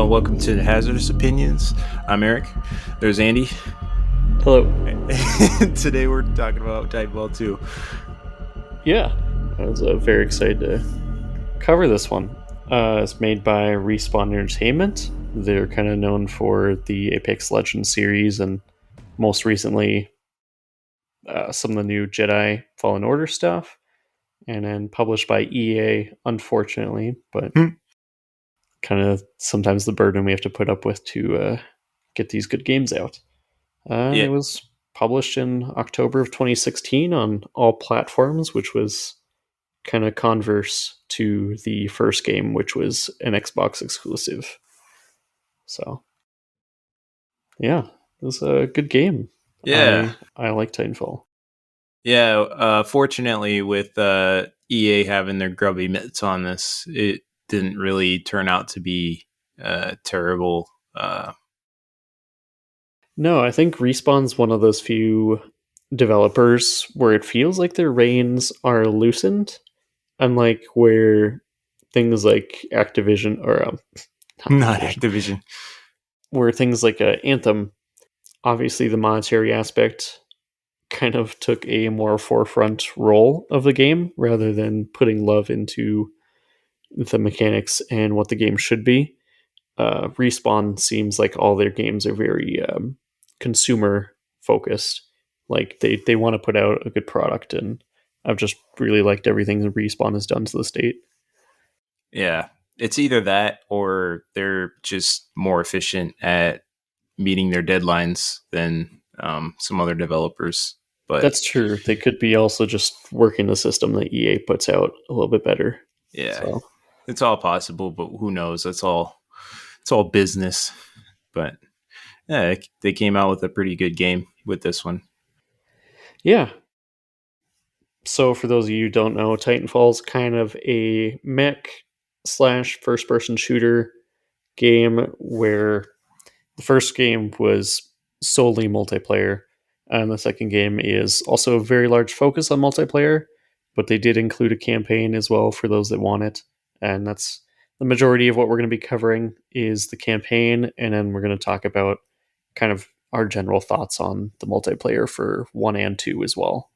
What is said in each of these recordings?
Welcome to the Hazardous Opinions. I'm Eric. There's Andy. Hello. Today we're talking about Titanfall 2. Yeah, I was very excited to cover this one. It's made by Respawn Entertainment. They're kind of known for the Apex Legends series and most recently some of the new Jedi Fallen Order stuff. And then published by EA, unfortunately, but kind of sometimes the burden we have to put up with to get these good games out. Yeah, It was published in October of 2016 on all platforms, which was kind of converse to the first game, which was an Xbox exclusive. So, yeah, it was a good game. yeah, I like Titanfall. yeah. Fortunately, with EA having their grubby mitts on this, it didn't really turn out to be terrible. No, I think Respawn's one of those few developers where it feels like their reins are loosened, unlike where things like Activision or not Not Activision, Activision. where things like Anthem, obviously the monetary aspect kind of took a more forefront role of the game rather than putting love into the mechanics and what the game should be. Respawn seems like all their games are very consumer focused. Like they want to put out a good product, and I've just really liked everything that Respawn has done to this date. Yeah, it's either that or they're just more efficient at meeting their deadlines than some other developers. But That's true. They could be also just working the system that EA puts out a little bit better. yeah, So it's all possible. But who knows? It's all business. But yeah, they came out with a pretty good game with this one. yeah. So for those of you who don't know, Titanfall is kind of a mech slash first person shooter game where the first game was solely multiplayer, and the second game is also a very large focus on multiplayer, but they did include a campaign as well for those that want it. And that's the majority of what we're going to be covering is the campaign, and then we're going to talk about kind of our general thoughts on the multiplayer for 1 and 2 as well.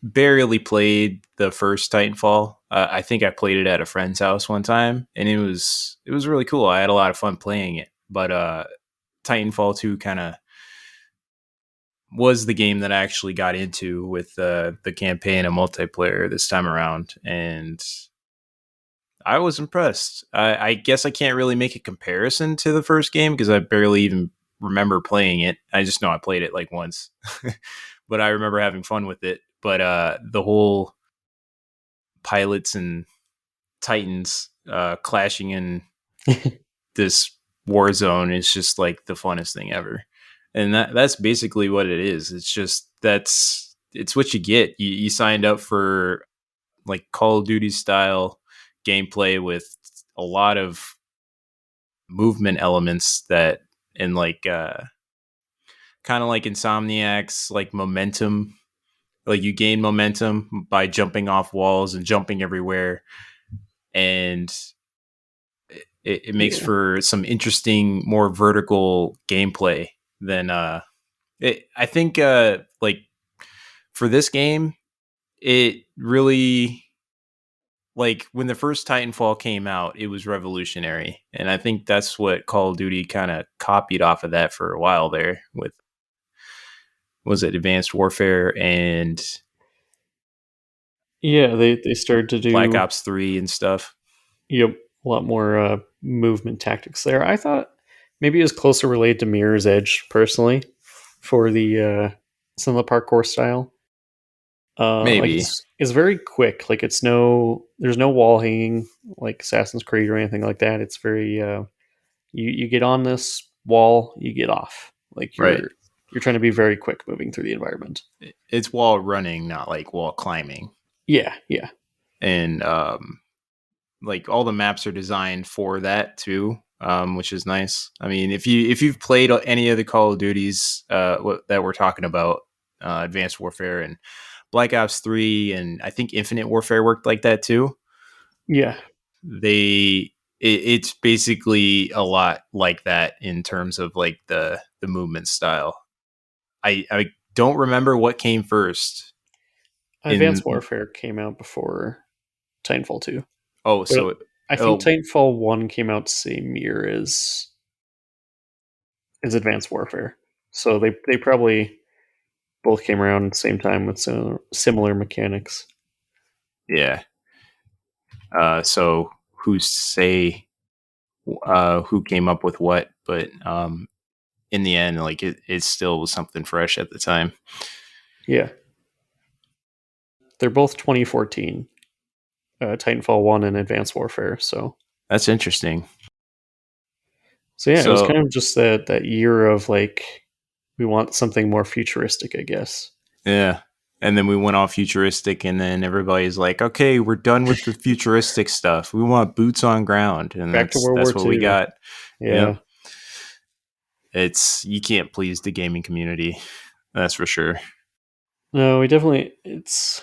Barely played the first Titanfall. I think I played it at a friend's house one time, and it was really cool. I had a lot of fun playing it. But Titanfall 2 kind of was the game that I actually got into with the campaign and multiplayer this time around, and I was impressed. I guess I can't really make a comparison to the first game because I barely even remember playing it. I just know I played it like once, but I remember having fun with it. But the whole pilots and titans clashing in this war zone is just like the funnest thing ever. And that's basically what it is. It's just it's what you get. You signed up for like Call of Duty style gameplay with a lot of movement elements that and like kind of like Insomniac's like momentum, like you gain momentum by jumping off walls and jumping everywhere, and it makes Yeah. for some interesting, more vertical gameplay than I think like for this game it really, like when the first Titanfall came out, it was revolutionary. And I think that's what Call of Duty kind of copied off of that for a while there with, was it Advanced Warfare and Yeah, they started to Black do Ops 3 and stuff. a lot more movement tactics there. I thought maybe it was closer related to Mirror's Edge personally for the some of the parkour style. Like Maybe. it's very quick. Like there's no wall hanging like Assassin's Creed or anything like that. It's very you get on this wall, you get off. Like Right. you're trying to be very quick moving through the environment. It's wall running, not like wall climbing. Yeah, yeah. And like all the maps are designed for that too, which is nice. I mean, if you've played any of the Call of Duties that we're talking about, Advanced Warfare and Black Ops 3, and I think Infinite Warfare worked like that too. Yeah. They it's basically a lot like that in terms of like the movement style. I don't remember what came first Advanced in. Warfare came out before Titanfall 2, Oh, but so I think oh Titanfall 1 came out same year as Advanced Warfare. So they probably both came around at the same time with similar mechanics. yeah. So who's say who came up with what? But in the end, like it still was something fresh at the time. Yeah, they're both 2014. Titanfall 1 and Advanced Warfare. That's interesting. So yeah, it was So kind of just that year of like we want something more futuristic, I guess. yeah. And then we went all futuristic, and then everybody's like, "Okay, we're done with the futuristic stuff. We want boots on ground," and Back to World War that's what we Two. got. Yep, Yeah. it's you can't please the gaming community, that's for sure. No, we definitely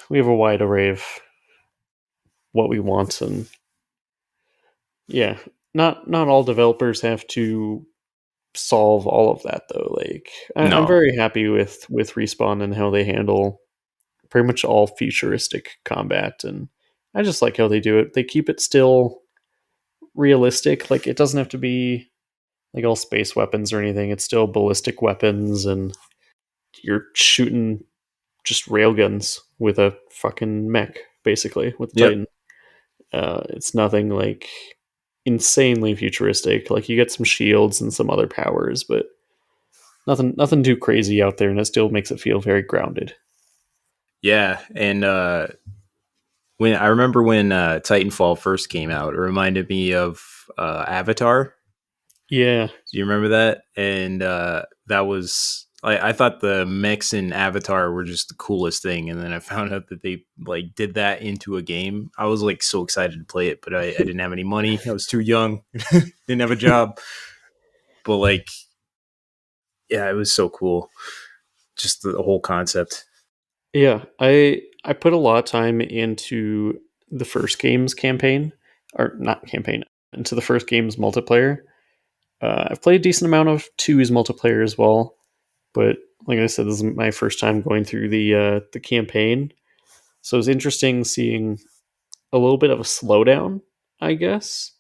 we have a wide array of what we want, and yeah, not all developers have to solve all of that though. Like I'm No, very happy with Respawn and how they handle pretty much all futuristic combat, and I just like how they do it. They keep it still realistic. Like it doesn't have to be like all space weapons or anything. It's still ballistic weapons, and you're shooting just railguns with a fucking mech, basically with the yep, Titan. It's nothing like insanely futuristic. Like you get some shields and some other powers, but nothing too crazy out there, and it still makes it feel very grounded. yeah. And when I remember when Titanfall first came out, it reminded me of Avatar. Yeah, Do you remember that? And that was I thought the mechs in Avatar were just the coolest thing, and then I found out that they like did that into a game. I was like so excited to play it, but I didn't have any money. I was too young, didn't have a job. But like, yeah, it was so cool. Just the whole concept. yeah. I put a lot of time into the first game's campaign, or not campaign, into the first game's multiplayer. I've played a decent amount of two's multiplayer as well, but like I said, this is my first time going through the campaign, so it was interesting seeing a little bit of a slowdown, I guess,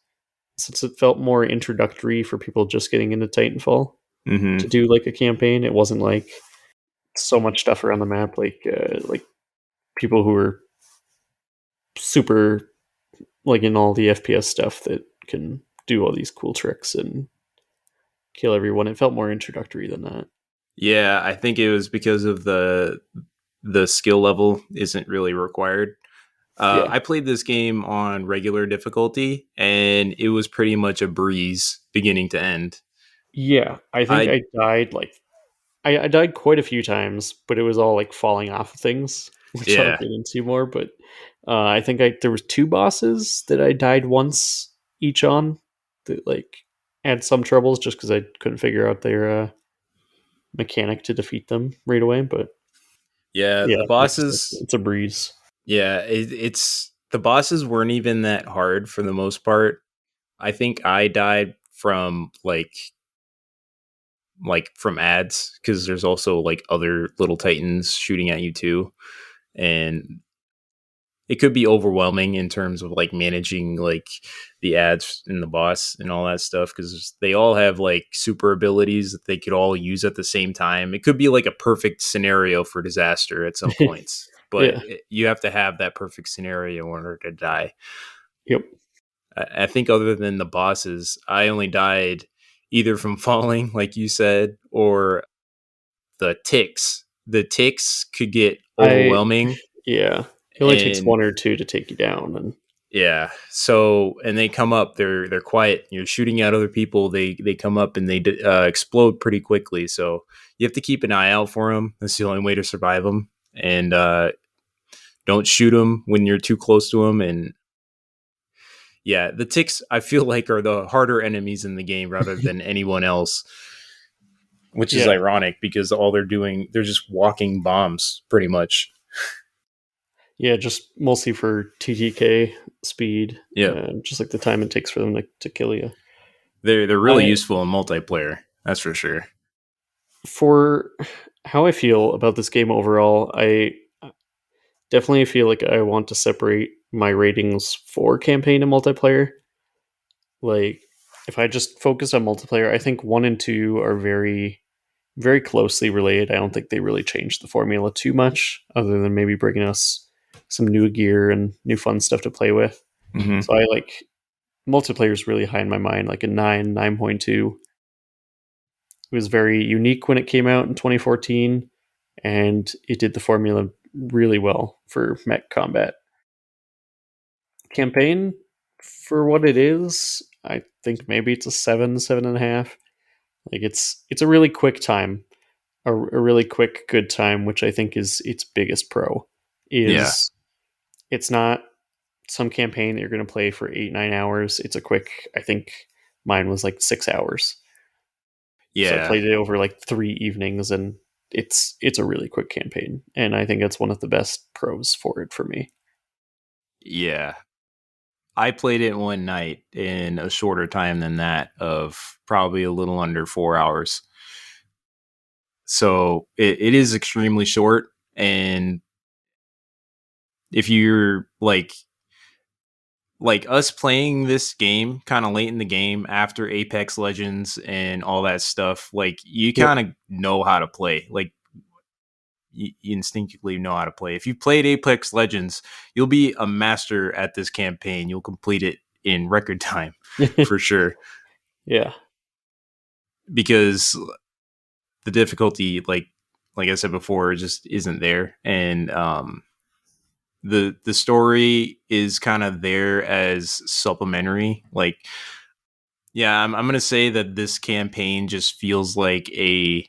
since it felt more introductory for people just getting into Titanfall Hmm. to do like a campaign. It wasn't like so much stuff around the map, like people who are super like in all the FPS stuff that can do all these cool tricks and kill everyone. It felt more introductory than that. Yeah, I think it was because of the skill level isn't really required. Yeah. I played this game on regular difficulty, and it was pretty much a breeze beginning to end. Yeah, I think I I died like I died quite a few times, but it was all like falling off of things, which I'll yeah get into more. But I think there was two bosses that I died once each on that like had some troubles just because I couldn't figure out their mechanic to defeat them right away. But yeah yeah, the like you said, bosses. it's a breeze. Yeah, it's the bosses weren't even that hard for the most part. I think I died from like from ads because there's also like other little titans shooting at you too, and it could be overwhelming in terms of like managing like the ads and the boss and all that stuff because they all have like super abilities that they could all use at the same time. It could be like a perfect scenario for disaster at some points, but Yeah. you have to have that perfect scenario in order to die. Yep. I think other than the bosses, I only died either from falling, like you said, or the ticks. The ticks could get I overwhelming, yeah. It only takes and one or two to take you down, and yeah. So, and they come up. They're quiet. You're shooting at other people. They come up and they explode pretty quickly. So you have to keep an eye out for them. That's the only way to survive them. And don't shoot them when you're too close to them. And yeah, the ticks I feel like are the harder enemies in the game rather than anyone else, which is yeah. ironic because all they're doing they're just walking bombs pretty much. Yeah, just mostly for TTK speed, Yep. just like the time it takes for them to kill you. They're really I useful in multiplayer. That's for sure. For how I feel about this game overall, I definitely feel like I want to separate my ratings for campaign and multiplayer. Like, if I just focus on multiplayer, I think one and two are very closely related. I don't think they really changed the formula too much, other than maybe bringing us some new gear and new fun stuff to play with. Hmm. So I like multiplayer is really high in my mind, like a 9.2. It was very unique when it came out in 2014, and it did the formula really well for mech combat. Campaign, for what it is, I think maybe it's a 7.5. Like it's a really quick time, a really quick good time, which I think is its biggest pro. Yeah. Is it's not some campaign that you're going to play for 8-9 hours. It's a quick. I think mine was like 6 hours. So I Yeah. played it over like 3 evenings, and it's a really quick campaign, and I think it's one of the best pros for it for me. Yeah. I played it one night in a shorter time than that of probably a little under 4 hours. So it is extremely short. And if you're like us playing this game kind of late in the game after Apex Legends and all that stuff, like you Yep. kind of know how to play. Like you instinctively know how to play. If you've played Apex Legends, you'll be a master at this campaign. You'll complete it in record time for sure Yeah. because the difficulty, like I said before, just isn't there, and the story is kind of there as supplementary. Like, yeah, I'm gonna say that this campaign just feels like an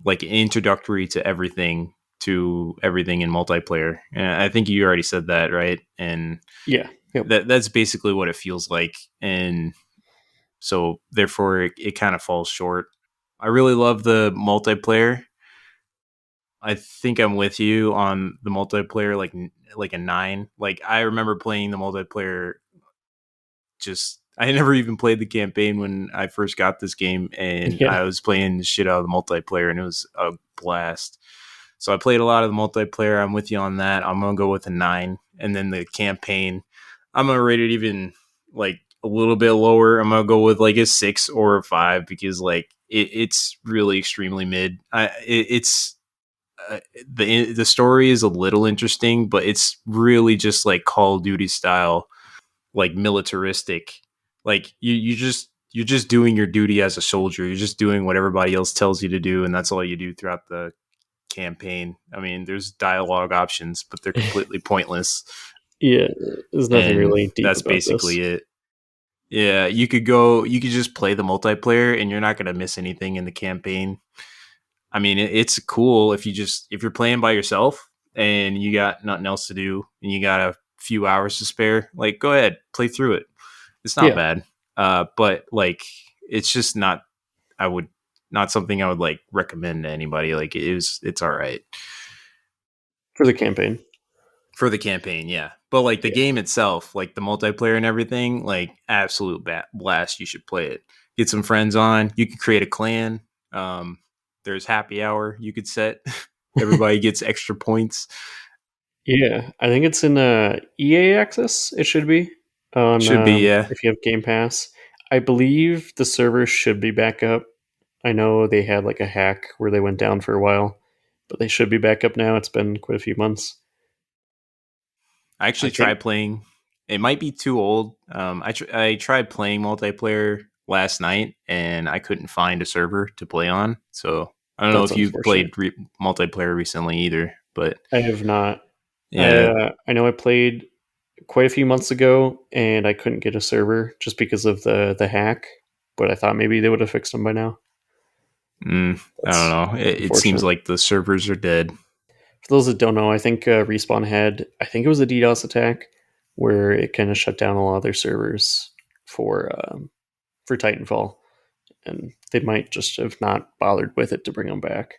introductory to everything in multiplayer. And I think you already said that, right? And Yeah. Yep. that's basically what it feels like. And so therefore it kind of falls short. I really love the multiplayer. I think I'm with you on the multiplayer, like a 9. Like I remember playing the multiplayer. Just I never even played the campaign when I first got this game, and Yeah. I was playing the shit out of the multiplayer, and it was a blast. So I played a lot of the multiplayer. I'm with you on that. I'm gonna go with a 9, and then the campaign, I'm gonna rate it even like a little bit lower. I'm gonna go with like a 6 or a 5 because like it's really extremely mid. It's the story is a little interesting, but it's really just like Call of Duty style, like militaristic. Like you're just doing your duty as a soldier. You're just doing what everybody else tells you to do, and that's all you do throughout the campaign. I mean, there's dialogue options, but they're completely pointless, Yeah. There's nothing and really deep that's about this. basically it. Yeah, you could just play the multiplayer, and you're not gonna miss anything in the campaign. I mean, it's cool if you're playing by yourself and you got nothing else to do and you got a few hours to spare. Like, go ahead, play through it. It's not Yeah. bad, but like, it's just not. I would not something I would like recommend to anybody. Like, it's all right For the campaign. for the campaign, yeah. But like the Yeah. game itself, like the multiplayer and everything, like absolute blast. You should play it. Get some friends on. You could create a clan. Um, there's happy hour you could set. Everybody gets extra points. Yeah. I think it's in EA access. It should be on Should be, yeah. if you have Game Pass. I believe the servers should be back up. I know they had like a hack where they went down for a while, but they should be back up now. It's been quite a few months. I I actually think tried playing. It might be too old. I tried playing multiplayer last night and I couldn't find a server to play on. So I don't know that's if you've unfortunate. played multiplayer recently either, but I have not. yeah. I know I played quite a few months ago, and I couldn't get a server just because of the hack. But I thought maybe they would have fixed them by now. I don't That's know. It seems unfortunate. like the servers are dead. For those that don't know, I think Respawn had, I think it was a DDoS attack where it kind of shut down a lot of their servers for Titanfall, and they might just have not bothered with it to bring them back.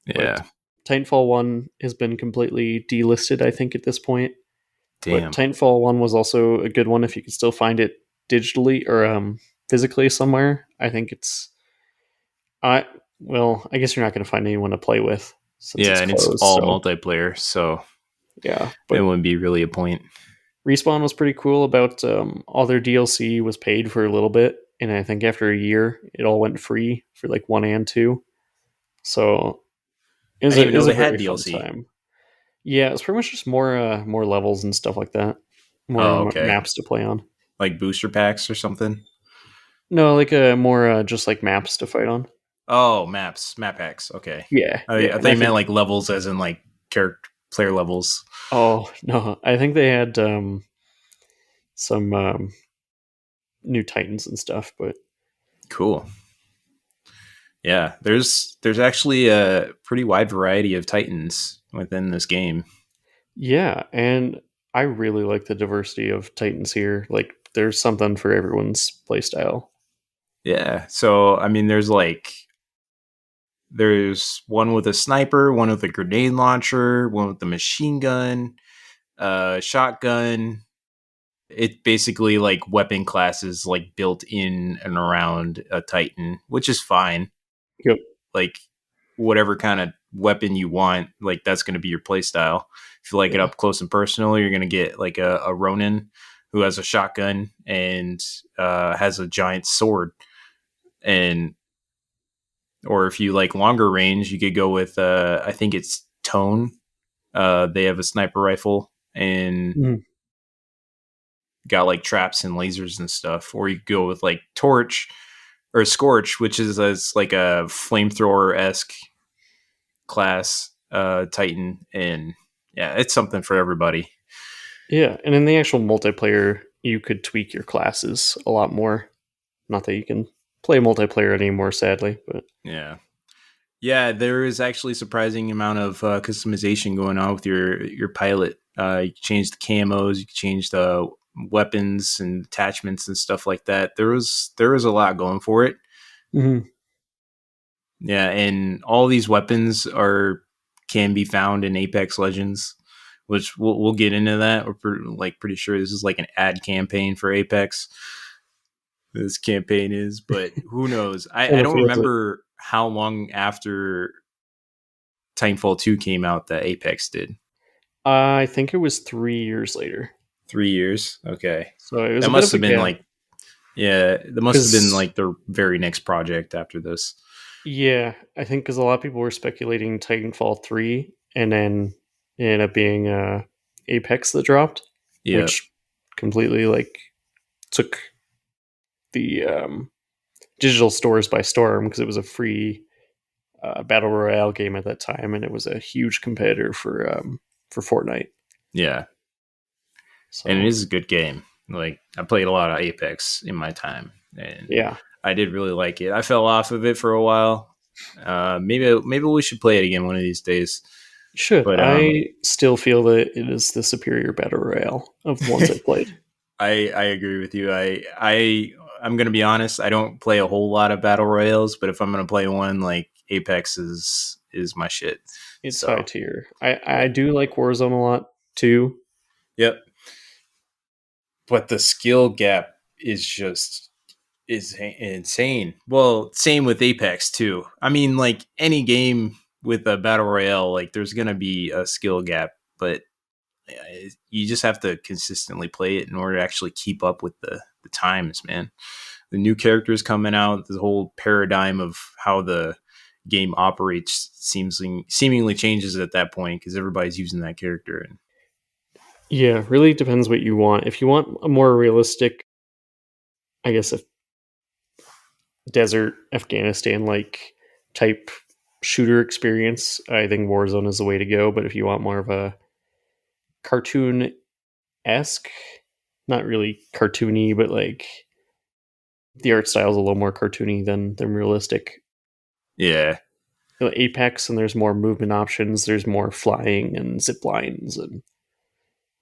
But Yeah. Titanfall 1 has been completely delisted, I think, at this point. But Damn. Titanfall 1 was also a good one if you could still find it digitally or physically somewhere. I think it's. I Well, I guess you're not going to find anyone to play with since Yeah, it's and it's closed. all So multiplayer, so yeah, it but wouldn't be really a point. Respawn was pretty cool about all their DLC was paid for a little bit, and I think after a year it all went free for like 1 and 2. So I didn't even it was know a they had very fun DLC. time. Yeah, it's pretty much just more levels and stuff like that, more Oh, okay. maps to play on. Like booster packs or something. No, like more just like maps to fight on. Oh, map packs. Okay. Yeah, I yeah, and thought I you meant think like levels, as in like character player levels. oh no, I think they had some new Titans and stuff, but Cool. Yeah, there's actually a pretty wide variety of Titans within this game. yeah, and I really like the diversity of Titans here. Like, there's something for everyone's playstyle. Yeah. So I mean, there's one with a sniper, one with a grenade launcher, one with a machine gun, shotgun. It basically like weapon classes like built in and around a Titan, which is fine. Yep. Like whatever kind of weapon you want, like that's going to be your play style. If you like it Yeah. up close and personal, you're going to get like a Ronin who has a shotgun and has a giant sword. And or if you like longer range, you could go with I think it's Tone. They have a sniper rifle and Mhm. got like traps and lasers and stuff. Or you could go with like Torch or Scorch, which is as like a flamethrower esque class Titan, and yeah, it's something for everybody. Yeah, and in the actual multiplayer, you could tweak your classes a lot more. Not that you can play multiplayer anymore, sadly, but Yeah, yeah, there is actually a surprising amount of customization going on with your pilot. You can change the camos, you can change the weapons and attachments and stuff like that. There was a lot going for it. Mhm. Yeah, and all these weapons are can be found in Apex Legends, which we'll get into that. We're pretty sure this is like an ad campaign for Apex. This campaign is, but who knows? Kind I of don't feels it. remember how long after Titanfall 2 came out that Apex did. I think it was 3 years later, 3 years. Okay. so it was That a bit must of a have been gap. like, yeah, that must have been Because like their very next project after this. yeah, I think because a lot of people were speculating Titanfall 3, and then it ended up being Apex that dropped, Yeah. which completely like took the digital stores by storm because it was a free battle royale game at that time, and it was a huge competitor for Fortnite. Yeah. And it So is a good game. Like, I played a lot of Apex in my time, and yeah, I did really like it. I fell off of it for a while. Maybe we should play it again one of these days. you should. But I still feel that it is the superior battle royale of the ones I've played. I agree with you. I'm gonna be honest. I don't play a whole lot of battle royales, but if I'm gonna play one, like Apex is my shit. It's high So tier. I yeah, do like Warzone a lot too. yep. But the skill gap is just is insane. Well, same with Apex too. I mean, like any game with a battle royale, like there's gonna be a skill gap, but you just have to consistently play it in order to actually keep up with the times, man. The new characters coming out, the whole paradigm of how the game operates seemingly changes at that point because everybody's using that character. And Yeah, really depends what you want. If you want a more realistic, I guess, a desert Afghanistan like type shooter experience, I think Warzone is the way to go. But if you want more of a cartoon esque, not really cartoony, but like the art style is a little more cartoony than realistic. yeah, Apex, and there's more movement options. There's more flying and zip lines and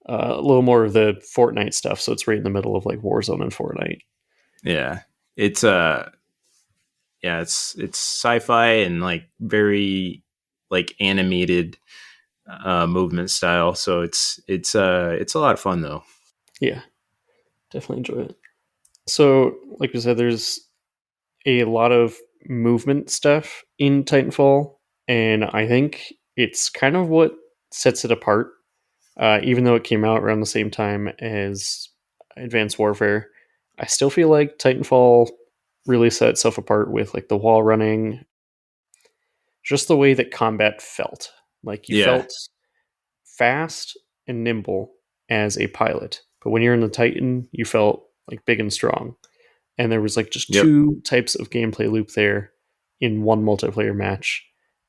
a little more of the Fortnite stuff. So it's right in the middle of like Warzone and Fortnite. yeah, it's yeah, it's sci-fi and like very. like animated movement style. So it's a lot of fun though. Yeah, definitely enjoy it. So, like we said, there's a lot of movement stuff in Titanfall, and I think it's kind of what sets it apart. Even though it came out around the same time as Advanced Warfare, I still feel like Titanfall really set itself apart with like the wall running, just the way that combat felt. Like you Yeah. felt fast and nimble as a pilot, but when you're in the Titan, you felt like big and strong. And there was like just Yep. two types of gameplay loop there in one multiplayer match.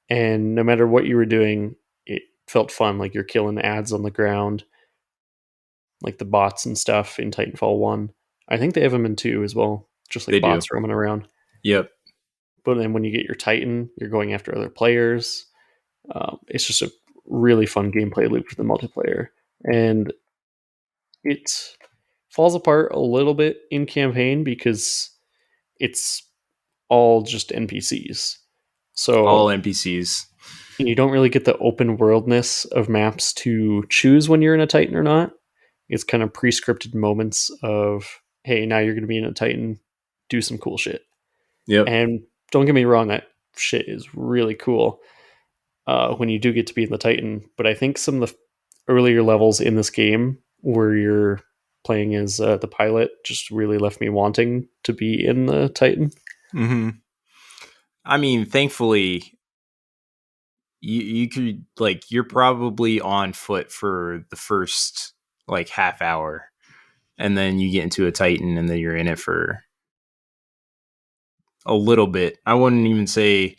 And no matter what you were doing, it felt fun. Like you're killing ads on the ground, like the bots and stuff in Titanfall 1. I think they have them in 2 as well, just They like do. bots roaming around. Yep. But then when you get your Titan, you're going after other players. It's just a really fun gameplay loop for the multiplayer. And it falls apart a little bit in campaign because it's all just NPCs. All So NPCs. you don't really get the open worldness of maps to choose when you're in a Titan or not. It's kind of pre-scripted moments of, hey, now you're going to be in a Titan, do some cool shit. Yep. And don't get me wrong, that shit is really cool when you do get to be in the Titan. But I think some of the earlier levels in this game where you're playing as the pilot just really left me wanting to be in the Titan. Hmm. I mean, thankfully, you could like you're probably on foot for the first like half hour, and then you get into a Titan, and then you're in it for a little bit. I wouldn't even say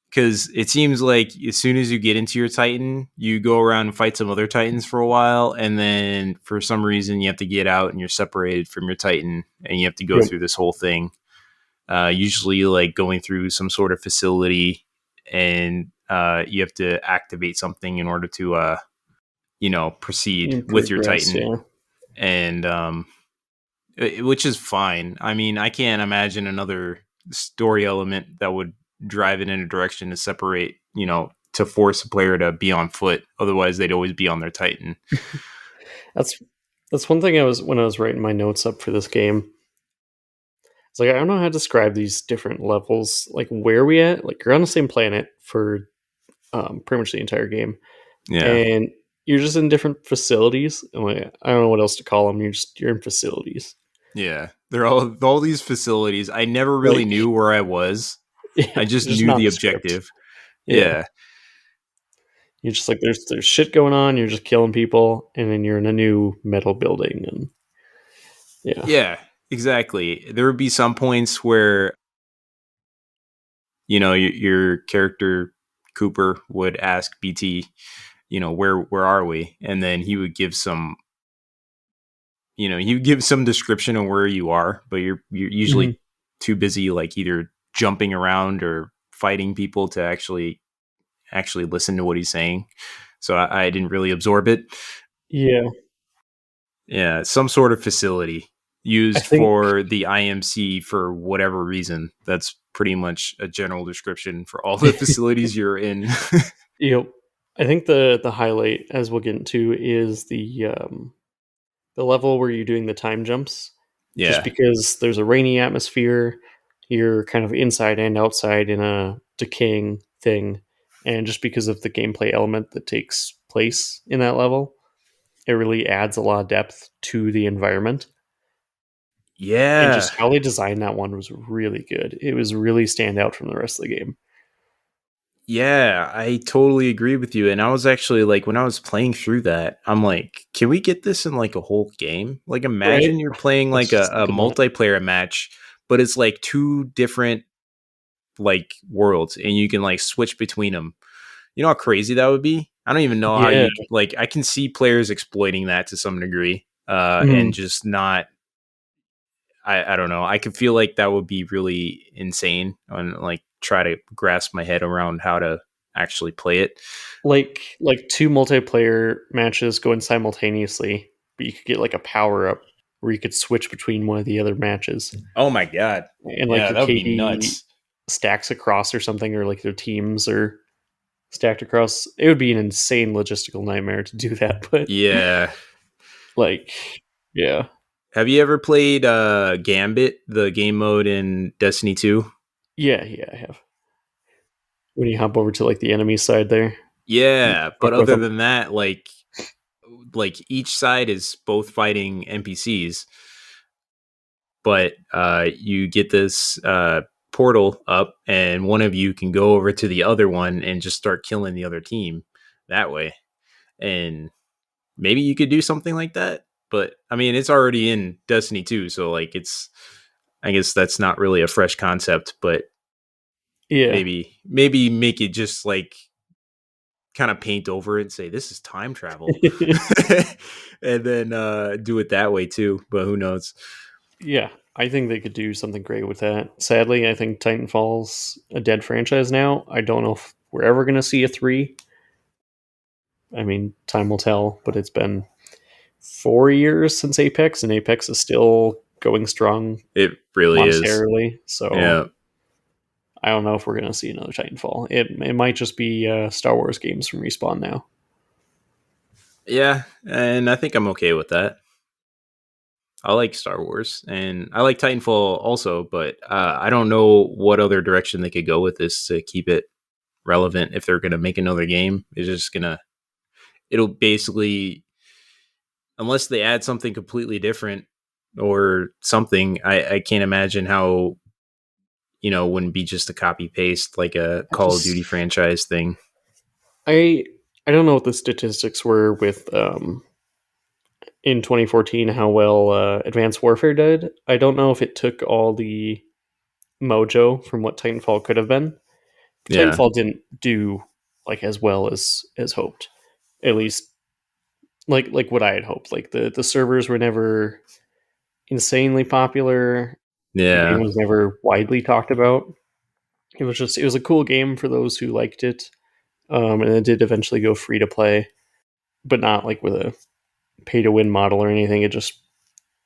because it seems like as soon as you get into your Titan, you go around and fight some other Titans for a while, and then for some reason you have to get out and you're separated from your Titan, and you have to go Yep. through this whole thing. Usually, like going through some sort of facility, and you have to activate something in order to, proceed In with your progress, Titan, yeah. and which is fine. I mean, I can't imagine another story element that would drive it in a direction to separate, to force a player to be on foot. Otherwise, they'd always be on their Titan. That's that's one thing I was when I was writing my notes up for this game. It's like I don't know how to describe these different levels. Like where are we at? Like you're on the same planet for pretty much the entire game, Yeah. and you're just in different facilities. And like, I don't know what else to call them. You're in facilities. Yeah. They're all these facilities. I never really Like knew where I was. I yeah, just just knew the nondescript. objective. Yeah, Yeah. you're just like there's shit going on. You're just killing people, and then you're in a new metal building, and yeah. Yeah, exactly. There would be some points where your character Cooper would ask BT, where are we, and then he would give some description of where you are, but you're Mhm. usually too busy like either jumping around or fighting people to actually listen to what he's saying. So I didn't really absorb it. Yeah, Yeah, some sort of facility I used think. for the IMC for whatever reason. That's pretty much a general description for all the facilities you're in. You know, I think the highlight, as we'll get into, is the level where you're doing the time jumps. Just Yeah. because there's a rainy atmosphere, you're kind of inside and outside in a decaying thing, and just because of the gameplay element that takes place in that level, it really adds a lot of depth to the environment. And Yeah. just how they designed that one was really good. It was really stand out from the rest of the game. Yeah, I totally agree with you. And I was actually like, when I was playing through that, I'm like, can we get this in like a whole game? Like, Right? imagine you're playing I was like just a thinking that. multiplayer match, but it's like two different like worlds and you can like switch between them. You know how crazy that would be? I don't even know how Yeah. you like I can see players exploiting that to some degree. And Mhm. just not I don't know. I could feel like that would be really insane and like try to grasp my head around how to actually play it. Like two multiplayer matches going simultaneously, but you could get like a power up where you could switch between one of the other matches, Oh my god. and like Yeah, your that would be KD nuts. stacks across or something, or like their teams, or stacked across. It would be an insane logistical nightmare to do that, but Yeah. like, yeah, Have you ever played Gambit, the game mode in Destiny 2? yeah, I have. When you hop over to like the enemy side there, Yeah, but fuck with other them. than that, like each side is both fighting NPCs, but you get this portal up, and one of you can go over to the other one and just start killing the other team that way. And maybe you could do something like that, but I mean, it's already in Destiny 2, so like it's, I guess that's not really a fresh concept, but Yeah. maybe make it just like kind of paint over it and say this is time travel. And then do it that way too, but who knows. Yeah, I think they could do something great with that. Sadly, I think Titanfall's a dead franchise now. I don't know if we're ever going to see a 3. I mean, time will tell, but it's been 4 years since Apex, and Apex is still going strong It really is. monetarily. So Yeah. I don't know if we're going to see another Titanfall. It might just be Star Wars games from Respawn now. Yeah, and I think I'm okay with that. I like Star Wars and I like Titanfall also, but I don't know what other direction they could go with this to keep it relevant. If they're going to make another game, it's just going to, it'll basically, unless they add something completely different or something, I can't imagine how, wouldn't be just a copy paste like a I Call of just Duty franchise thing. I I don't know what the statistics were with in 2014 how well Advanced Warfare did. I don't know if it took all the mojo from what Titanfall could have been. But Yeah. Titanfall didn't do like as well as hoped. At least like what I had hoped. Like the servers were never insanely popular. The game Yeah. was never widely talked about. It was a cool game for those who liked it. And it did eventually go free to play, but not like with a pay to win model or anything. It just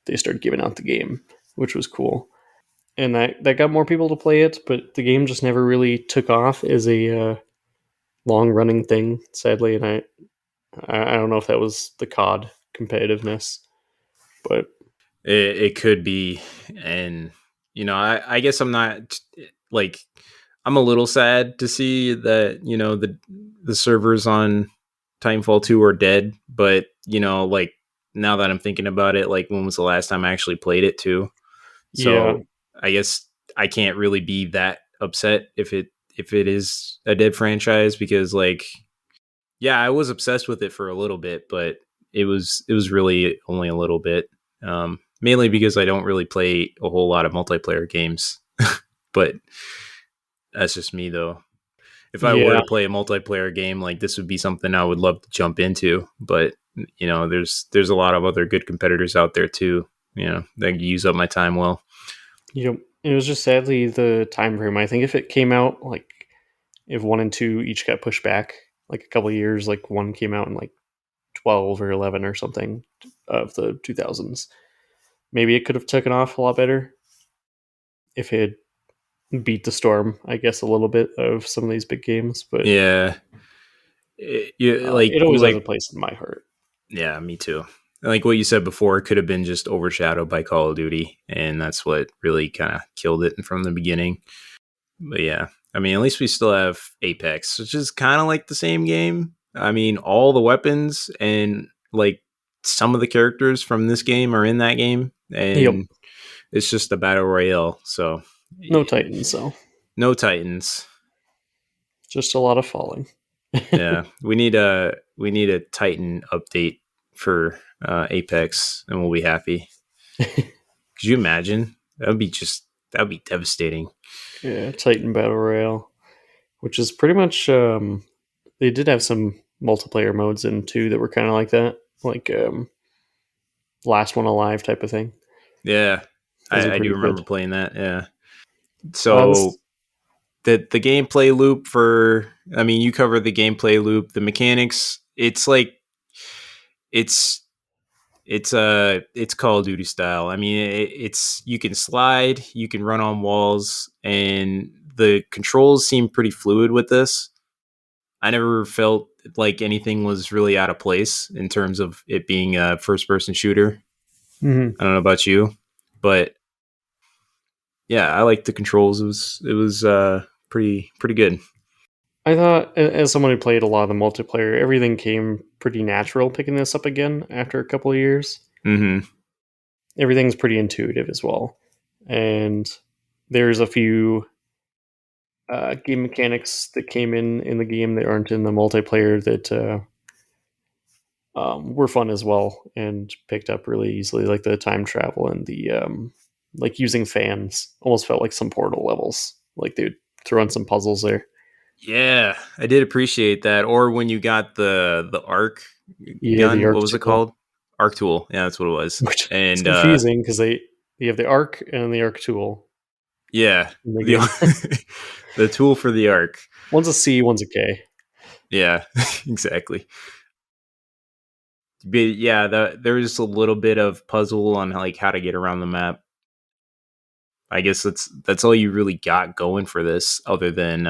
they started giving out the game, which was cool. And that got more people to play it, but the game just never really took off as a long running thing, sadly. And I don't know if that was the COD competitiveness, but It could be, and I guess I'm not like, I'm a little sad to see that the servers on Titanfall 2 are dead, but like now that I'm thinking about it, like when was the last time I actually played it too? yeah, So I guess I can't really be that upset if it is a dead franchise, because like, yeah, I was obsessed with it for a little bit, but it was really only a little bit. Mainly because I don't really play a whole lot of multiplayer games. But that's just me though. If I were yeah, to play a multiplayer game, like this would be something I would love to jump into. But there's a lot of other good competitors out there too. That can use up my time well. it was just sadly the time frame. I think if it came out like if 1 and 2 each got pushed back like a couple of years, like one came out in like 12 or 11 or something of the 2000s, maybe it could have taken off a lot better if it had beat the storm, I guess, a little bit of some of these big games. But Yeah, it always has a place in my heart. yeah, me too. Like what you said before, it could have been just overshadowed by Call of Duty, and that's what really kind of killed it from the beginning. But yeah, I mean, at least we still have Apex, which is kind of like the same game. I mean, all the weapons and like some of the characters from this game are in that game, Yep. and it's just a battle royale. So No Titans, so no Titans. just a lot of falling. Yeah, we need a Titan update for Apex, and we'll be happy. Could you imagine? That would be devastating. Yeah, Titan Battle Royale, which is pretty much they did have some multiplayer modes in too that were kind of like that, like last one alive type of thing. Yeah, Those are I do pretty remember good. playing that. Yeah. This So the gameplay loop for, I mean, you cover the gameplay loop, the mechanics. It's like it's it's Call of Duty style. I mean, it's, you can slide, you can run on walls, and the controls seem pretty fluid with this. I never felt like anything was really out of place in terms of it being a first person shooter. Hmm. I don't know about you, but yeah, I like the controls. It was pretty good. I thought, as someone who played a lot of the multiplayer, everything came pretty natural picking this up again after a couple of years. Hmm. Everything's pretty intuitive as well. And there's a few game mechanics that came in the game that aren't in the multiplayer that were fun as well and picked up really easily, like the time travel and the like using fans. Almost felt like some Portal levels. Like they would throw in some puzzles there. Yeah, I did appreciate that. Or when you got the arc Yeah, the gun, what arc was it tool, called? Arc tool. Yeah, that's what it was. which is And confusing because they you have the arc and the arc tool yeah, in the the game. the tool for the arc. One's a C, one's a K. Yeah, exactly. But yeah, there's a little bit of puzzle on like how to get around the map. I guess that's all you really got going for this, other than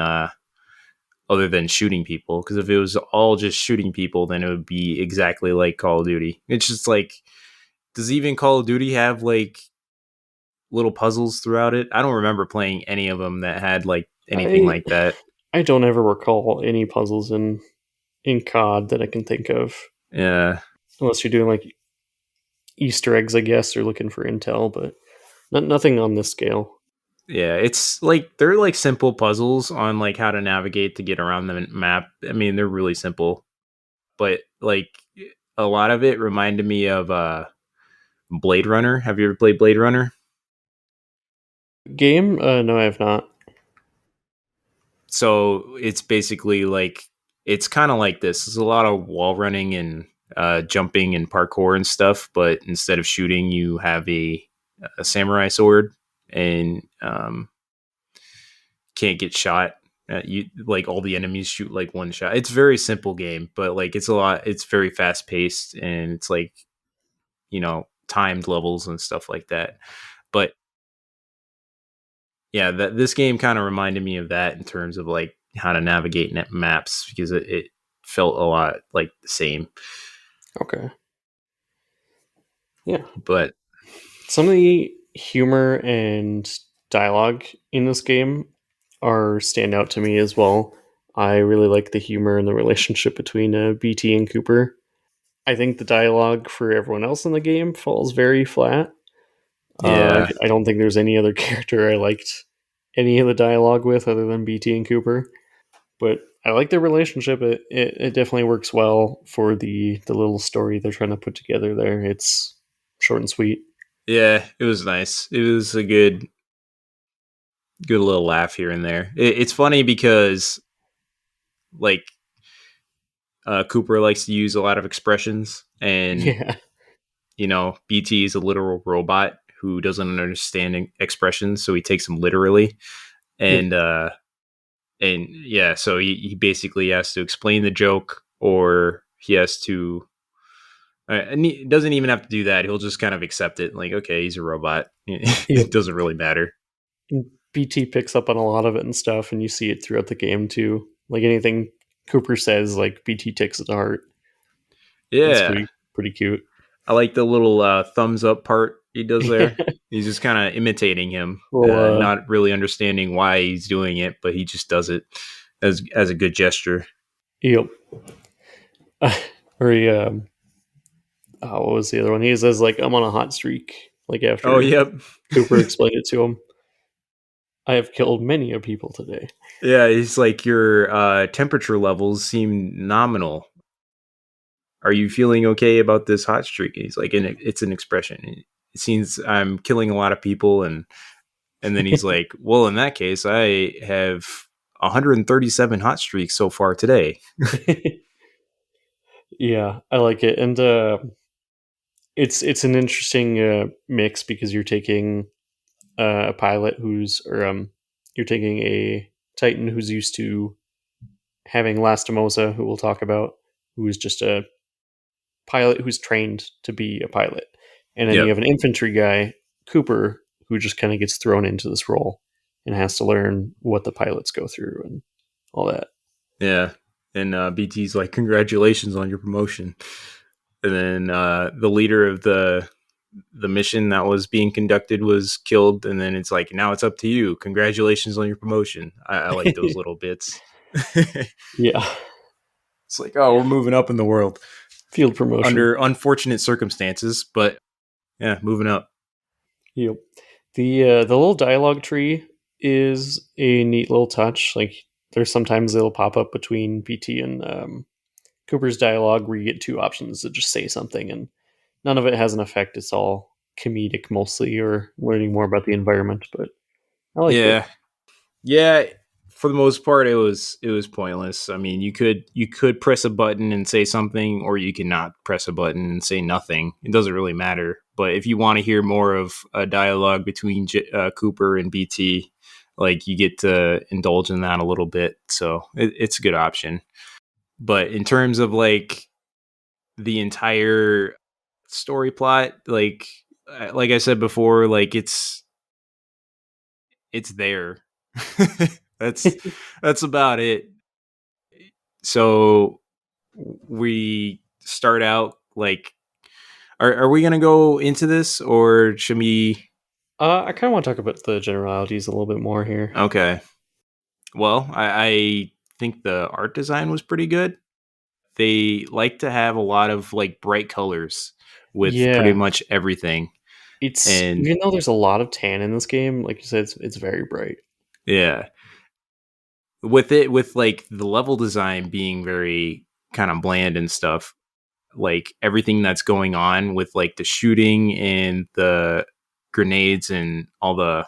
shooting people. Because if it was all just shooting people, then it would be exactly like Call of Duty. It's just like, does even Call of Duty have like little puzzles throughout it? I don't remember playing any of them that had like anything I like that. I don't ever recall any puzzles in COD that I can think of, Yeah, unless you're doing like Easter eggs, I guess, or looking for intel, but nothing on this scale. yeah. It's like they're like simple puzzles on like how to navigate to get around the map. I mean, they're really simple, but like a lot of it reminded me of Blade Runner. Have you ever played Blade Runner? Game? No, I have not. So it's basically like it's kind of like this. There's a lot of wall running and jumping and parkour and stuff, but instead of shooting, you have a samurai sword and can't get shot. You like all the enemies shoot like one shot. It's a very simple game, but like it's a lot. It's very fast paced and it's like timed levels and stuff like that. But yeah, that this game kind of reminded me of that in terms of like how to navigate net maps because it felt a lot like the same. Okay. Yeah. But Some of the humor and dialogue in this game are stand out to me as well. I really like the humor and the relationship between BT and Cooper. I think the dialogue for everyone else in the game falls very flat. yeah, I don't think there's any other character I liked any of the dialogue with other than BT and Cooper. But I like their relationship. It definitely works well for the little story they're trying to put together there. It's short and sweet. yeah, it was nice. It was a good little laugh here and there. It's funny because like Cooper likes to use a lot of expressions, and Yeah. BT is a literal robot who doesn't understand expressions, so he takes them literally. Yep. And yeah, so he basically has to explain the joke, or he has to and he doesn't even have to do that. He'll just kind of accept it, like, okay, he's a robot. Yep. It doesn't really matter. And BT picks up on a lot of it and stuff, and you see it throughout the game too. Like anything Cooper says, like BT takes it to heart. It's Yeah, pretty cute. I like the little thumbs up part he does there. He's just kind of imitating him, well, not really understanding why he's doing it, but he just does it as a good gesture. yep. Or he, what was the other one? He says like, "I'm on a hot streak." Like Oh, after yep. Cooper explained it to him, I have killed many a people today. Yeah, he's like, your temperature levels seem nominal. Are you feeling okay about this hot streak? And he's like, and it's an expression. It seems I'm killing a lot of people, and then he's like, well, in that case, I have 137 hot streaks so far today. Yeah, I like it, and it's an interesting mix because you're taking a pilot who's or you're taking a Titan who's used to having Lastimosa, who we'll talk about, who is just a pilot who's trained to be a pilot, and then you Yep. have an infantry guy, Cooper, who just kind of gets thrown into this role and has to learn what the pilots go through and all that. Yeah. And BT's like, "Congratulations on your promotion." And then the leader of the mission that was being conducted was killed, and then it's like, now it's up to you. Congratulations on your promotion. I like those little bits. It's Yeah, like, oh, we're moving up in the world field promotion. under unfortunate circumstances, but yeah, moving up. Yep. The little dialogue tree is a neat little touch. Like there's sometimes it'll pop up between BT and Cooper's dialogue where you get two options to just say something, and none of it has an effect. It's all comedic mostly, or learning more about the environment. But I liked it. Yeah, yeah. For the most part, it was pointless. I mean, you could press a button and say something, or you can not press a button and say nothing. It doesn't really matter. But if you want to hear more of a dialogue between Cooper and BT, like you get to indulge in that a little bit. So it's a good option. But in terms of like the entire story plot, like I said before, like it's there. that's that's about it. So we start out like, are we gonna go into this, or should we? I kind of want to talk about the generalities a little bit more here. Okay. Well, I think the art design was pretty good. They like to have a lot of like bright colors with pretty Yeah, much everything. it's And even though there's a lot of tan in this game, like you said, it's very bright. yeah, with like the level design being very kind of bland and stuff, like everything that's going on with like the shooting and the grenades and all the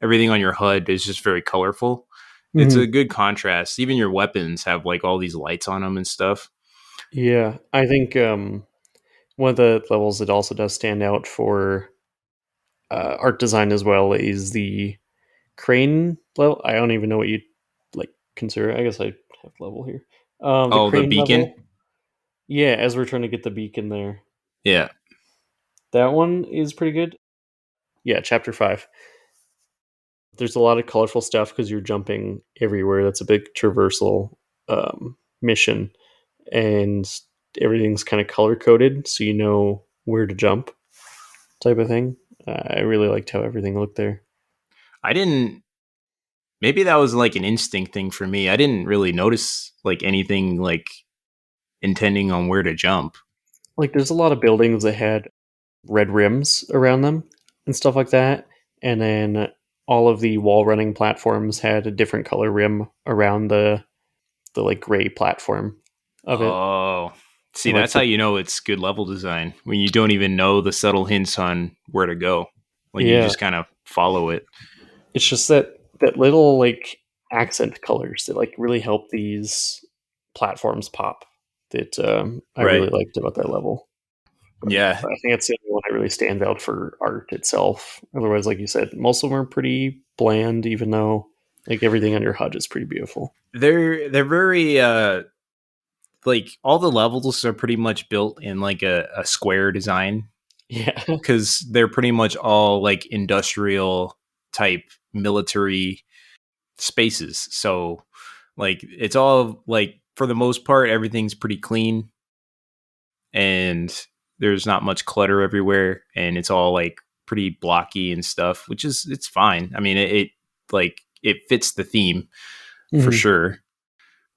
everything on your HUD is just very colorful. It's a Hmm. good contrast. Even your weapons have like all these lights on them and stuff. Yeah, I think one of the levels that also does stand out for art design as well is the crane level. I don't even know what you like consider. I guess I have level here. The Oh, the crane beacon. level. Yeah, as we're trying to get the beacon there, Yeah. that one is pretty good. Yeah, chapter 5. There's a lot of colorful stuff because you're jumping everywhere. That's a big traversal mission, and everything's kind of color coded, so you know where to jump, type of thing. I really liked how everything looked there. I didn't maybe that was like an instinct thing for me. I didn't really notice like anything like intending on where to jump. Like, there's a lot of buildings that had red rims around them and stuff like that, and then all of the wall running platforms had a different color rim around the like gray platform of it, Oh. See, and like that's how the you know it's good level design when you don't even know the subtle hints on where to go. Like you yeah, just kind of follow it. it's just that little like accent colors that like really help these platforms pop that I really Right. liked about that level. But Yeah. I think that's the only one that really stands out for art itself. Otherwise, like you said, most of them are pretty bland, even though like everything on your HUD is pretty beautiful. They're very like all the levels are pretty much built in like a square design Yeah. because they're pretty much all like industrial type military spaces. So like it's all like for the most part everything's pretty clean and there's not much clutter everywhere and it's all like pretty blocky and stuff, which is it's fine. I mean it like it fits the theme for Hmm. sure.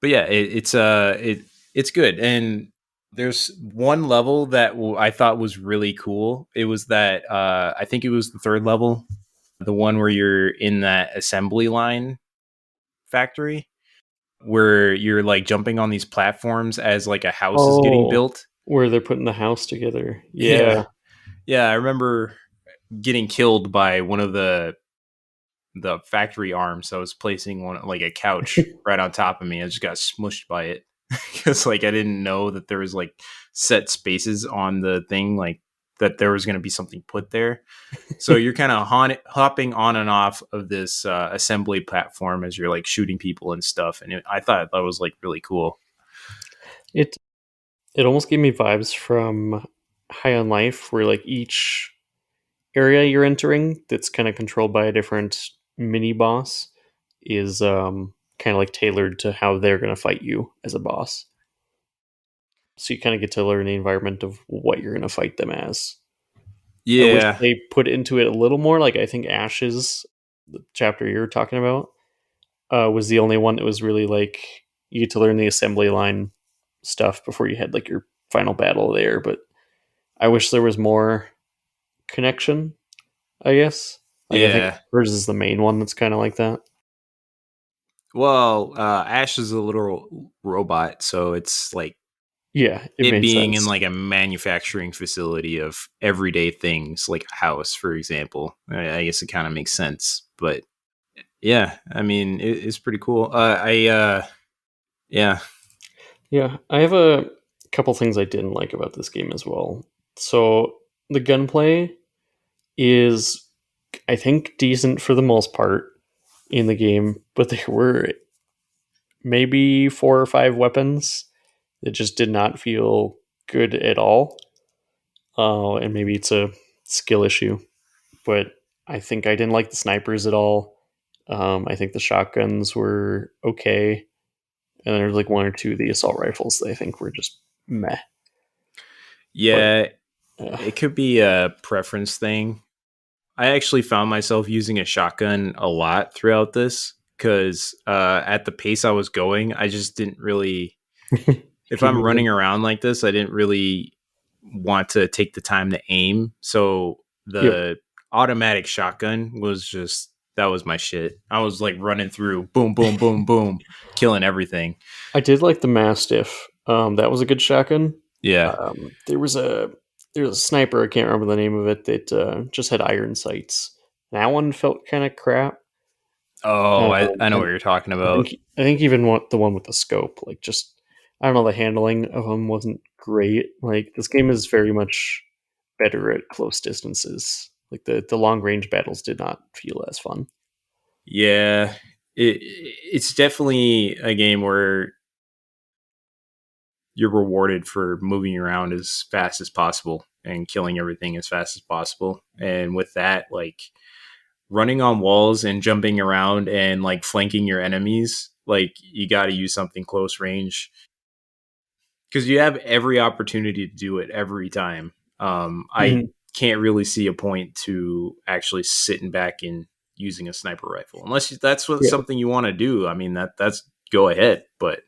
But yeah, it's good. And there's one level that I thought was really cool. It was that I think it was the third level, the one where you're in that assembly line factory where you're like jumping on these platforms as like a house is getting Oh, built. where they're putting the house together. Yeah. Yeah. Yeah, I remember getting killed by one of the factory arms. I was placing one like a couch right on top of me. I just got smushed by it because like I didn't know that there was like set spaces on the thing, like that there was going to be something put there. So you're kind of hopping on and off of this assembly platform as you're like shooting people and stuff. And I thought that was like really cool. it it almost gave me vibes from High on Life, where like each area you're entering that's kind of controlled by a different mini boss is kind of like tailored to how they're going to fight you as a boss. So you kind of get to learn the environment of what you're going to fight them as. I wish Yeah, they put into it a little more. Like I think Ashes, the chapter you're talking about, was the only one that was really like you get to learn the assembly line stuff before you had like your final battle there. But I wish there was more connection. I guess. Like I think yeah. hers is the main one that's kind of like that. Well, Ash is a literal robot, so it's like Yeah, it it made being in sense. like a manufacturing facility of everyday things, like a house, for example. I guess it kind of makes sense, but yeah, I mean, it's pretty cool. Yeah, Yeah, I have a couple things I didn't like about this game as well. So the gunplay is, I think, decent for the most part in the game, but there were maybe 4 or 5 weapons that just did not feel good at all. And maybe it's a skill issue, but I think I didn't like the snipers at all. I think the shotguns were okay, and there's like 1 or 2 of the assault rifles that I think were just meh. But yeah. uh, It could be a preference thing. I actually found myself using a shotgun a lot throughout this because at the pace I was going, I just didn't really. If keep I'm moving. running around like this, I didn't really want to take the time to aim. So Yep, the automatic shotgun was just that was my shit. I was like running through, boom, boom, boom, boom, killing everything. I did like the Mastiff. That was a good shotgun. Yeah. Um, there was a there was a sniper. I can't remember the name of it that just had iron sights. That one felt kind of crap. Oh, I know what And you're talking I about. think I think even the one with the scope, like just I don't know, the handling of them wasn't great. Like this game is very much better at close distances. Like the long range battles did not feel as fun. Yeah. It's definitely a game where you're rewarded for moving around as fast as possible and killing everything as fast as possible. And with that, like running on walls and jumping around and like flanking your enemies, like you got to use something close range because you have every opportunity to do it every time. I Mhm. can't really see a point to actually sitting back and using a sniper rifle unless that's what Yeah, something you want to do. I mean that's go ahead, but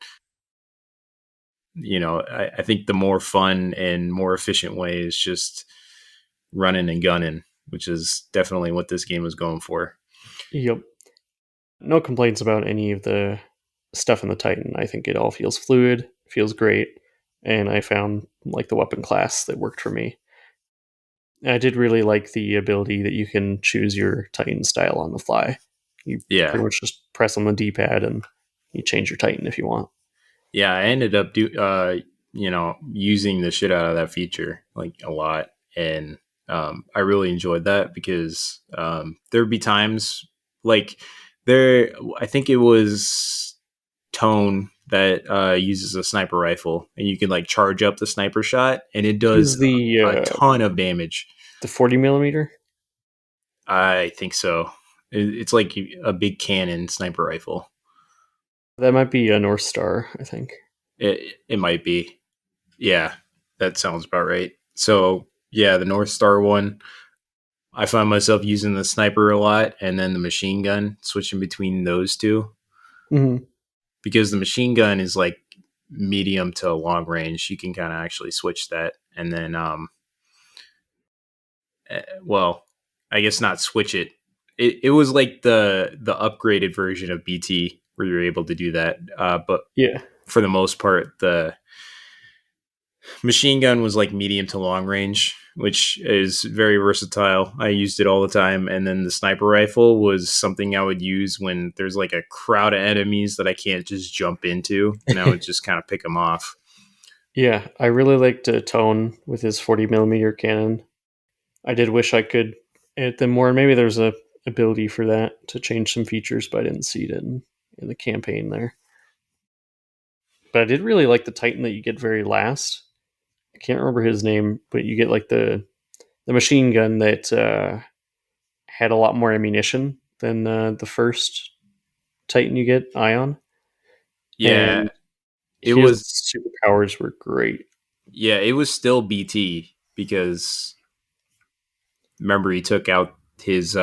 I think the more fun and more efficient way is just running and gunning, which is definitely what this game was going for. yep. No complaints about any of the stuff in the Titan. I think it all feels fluid, feels great, and I found like the weapon class that worked for me. I did really like the ability that you can choose your Titan style on the fly. You Yeah, pretty much just press on the D pad and you change your Titan if you want. yeah. I ended up using the shit out of that feature like a lot, and I really enjoyed that because there'd be times like there. I think it was Tone that uses a sniper rifle, and you can like charge up the sniper shot, and it Use does the a ton of damage. 40 millimeter. I think so. It's like a big cannon sniper rifle. That might be a North Star. I think. It might be. Yeah, that sounds about right. So yeah, the North Star one. I find myself using the sniper a lot, and then the machine gun, switching between those two Hmm. because the machine gun is like medium to long range. You can kind of actually switch that, and then well, I guess not switch it. It was like the upgraded version of BT where you're able to do that. But Yeah. for the most part, the machine gun was like medium to long range, which is very versatile. I used it all the time. And then the sniper rifle was something I would use when there's like a crowd of enemies that I can't just jump into, and I would just kind of pick them off. Yeah, I really liked Tone with his 40 millimeter cannon. I did wish I could edit them more, and maybe there's a ability for that to change some features, but I didn't see it in the campaign there. But I did really like the Titan that you get very last. I can't remember his name, but you get like the machine gun that had a lot more ammunition than the first. Titan you get, Ion, Yeah, and it his was. superpowers were great. Yeah, it was still BT because remember he took out his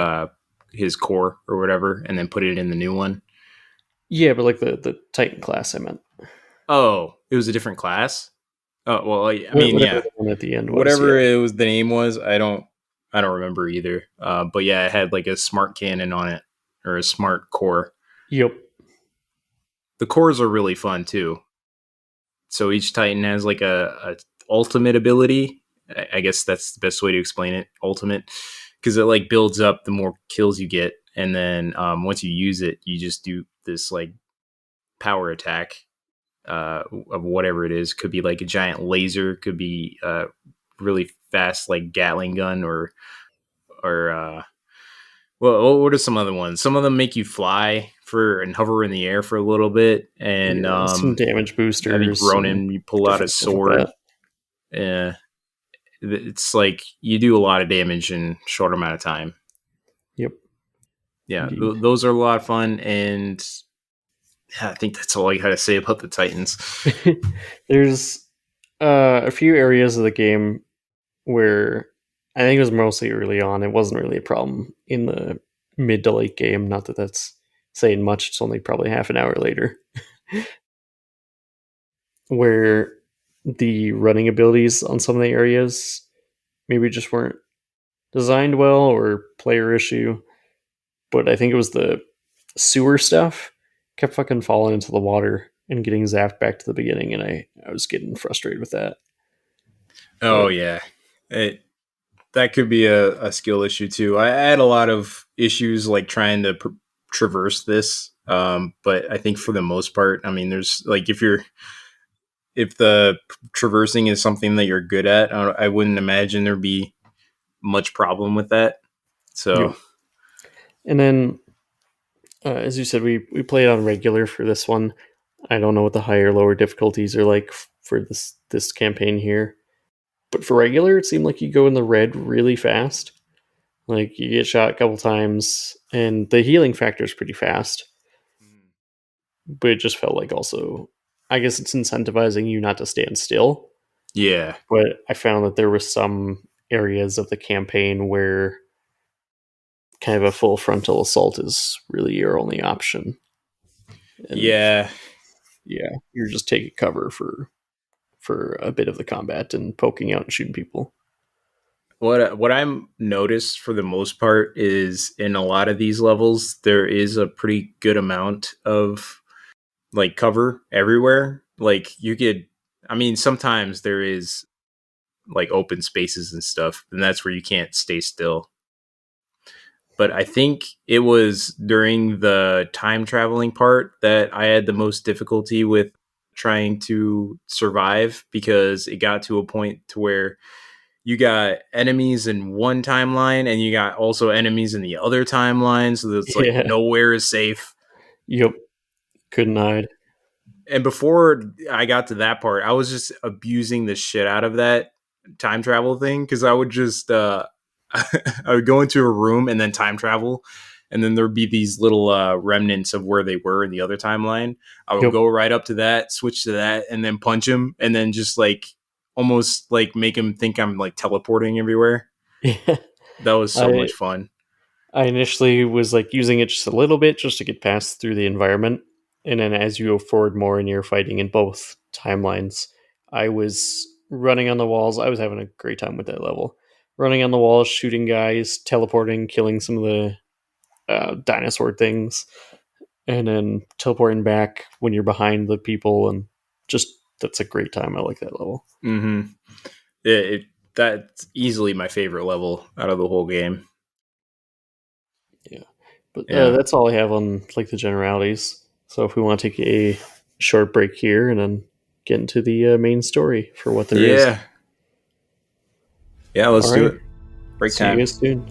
core or whatever and then put it in the new one. Yeah, but like the Titan class, I meant. Oh, it was a different class. Oh well, I mean, Whatever yeah, the one at the end was, yeah. whatever it was, the name was. I don't remember either. But yeah, it had like a smart cannon on it or a smart core. Yep. The cores are really fun too. So each Titan has like a ultimate ability. I guess that's the best way to explain it. Ultimate, because it like builds up the more kills you get, and then once you use it, you just do this like power attack of whatever it is. Could be like a giant laser. Could be really fast like Gatling gun or well, what are some other ones? Some of them make you fly for and hover in the air for a little bit, and Yeah, some damage I think boosters, some Ronin, you pull out a different stuff like that. sword. Uh, it's like you do a lot of damage in a short amount of time. Yep, Yeah, indeed. those are a lot of fun, and yeah, I think that's all I got to say about the Titans. There's a few areas of the game where I think it was mostly early on. It wasn't really a problem in the mid to late game. Not that that's saying much. It's only probably half an hour later, where the running abilities on some of the areas maybe just weren't designed well or player issue. But I think it was the sewer stuff kept fucking falling into the water and getting zapped back to the beginning, and I was getting frustrated with that. Oh But yeah, it that could be a skill issue too. I had a lot of issues like trying to traverse this, but I think for the most part, I mean, there's like if the traversing is something that you're good at, I wouldn't imagine there'd be much problem with that. yep. So And then, as you said, we played on regular for this one. I don't know what the higher lower difficulties are like for this campaign here, but for regular, it seemed like you go in the red really fast. Like you get shot a couple times, and the healing factor is pretty fast. But it just felt like also, I guess it's incentivizing you not to stand still. yeah, But I found that there were some areas of the campaign where kind of a full frontal assault is really your only option, and yeah. yeah, you're just taking cover for a bit of the combat and poking out and shooting people. What I'm noticed for the most part is in a lot of these levels there is a pretty good amount of like cover everywhere. Like you could, I mean, sometimes there is like open spaces and stuff, and that's where you can't stay still. But I think it was during the time traveling part that I had the most difficulty with trying to survive because it got to a point to where you got enemies in one timeline and you got also enemies in the other timeline, so it's like Yeah, nowhere is safe. yep, couldn't hide. And before I got to that part, I was just abusing the shit out of that time travel thing because I would just I would go into a room and then time travel, and then there'd be these little remnants of where they were in the other timeline. I would Yep. go right up to that, switch to that, and then punch him, and then just like almost like make him think I'm like teleporting everywhere. Yeah. That was so I much fun. I initially was like using it just a little bit just to get past through the environment. And then as you go forward more and you're fighting in both timelines, I was running on the walls. I was having a great time with that level. Running on the walls, shooting guys, teleporting, killing some of the dinosaur things, and then teleporting back when you're behind the people. And just that's a great time. I like that level. hmm that's easily my favorite level out of the whole game. Yeah. But Yeah. that's all I have on like the generalities. So if we want to take a short break here and then get into the main story for what there is. Yeah. Yeah, All let's do right. it. Break See you time. guys soon.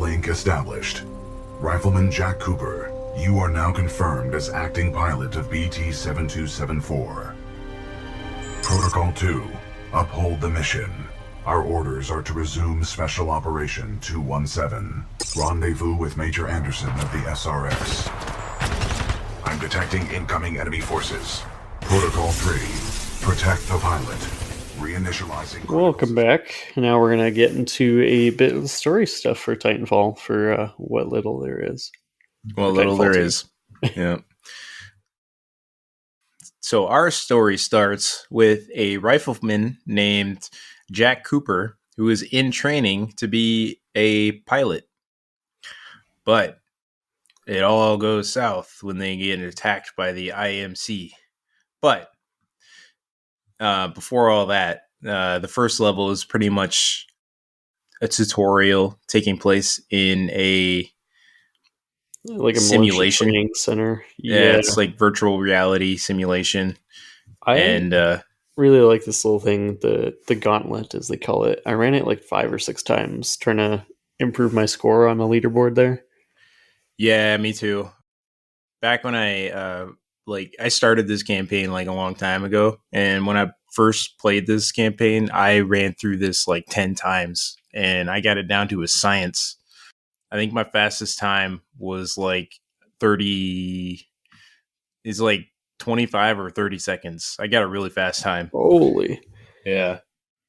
link established. Rifleman Jack Cooper, you are now confirmed as acting pilot of BT-7274. Protocol 2, uphold the mission. Our orders are to resume Special Operation 217. Rendezvous with Major Anderson of the SRX. I'm detecting incoming enemy forces. Protocol 3, protect the pilot. Reinitializing. Welcome back. Now we're going to get into a bit of the story stuff for Titanfall, for what little there is. Well, For little there 2. is. Yeah. So our story starts with a rifleman named Jack Cooper who is in training to be a pilot. But it all goes south when they get attacked by the IMC. But before all that, the first level is pretty much a tutorial taking place in a Like a militia simulation. training center. Yeah, Yeah. it's like virtual reality simulation. I And really like this little thing, the gauntlet, as they call it. I ran it like 5 or 6 times, trying to improve my score on the leaderboard there. yeah, me too. Back when I started this campaign like a long time ago, and when I first played this campaign, I ran through this like 10 times and I got it down to a science. I think my fastest time was like 30 is like 25 or 30 seconds. I got a really fast time. Holy. Yeah.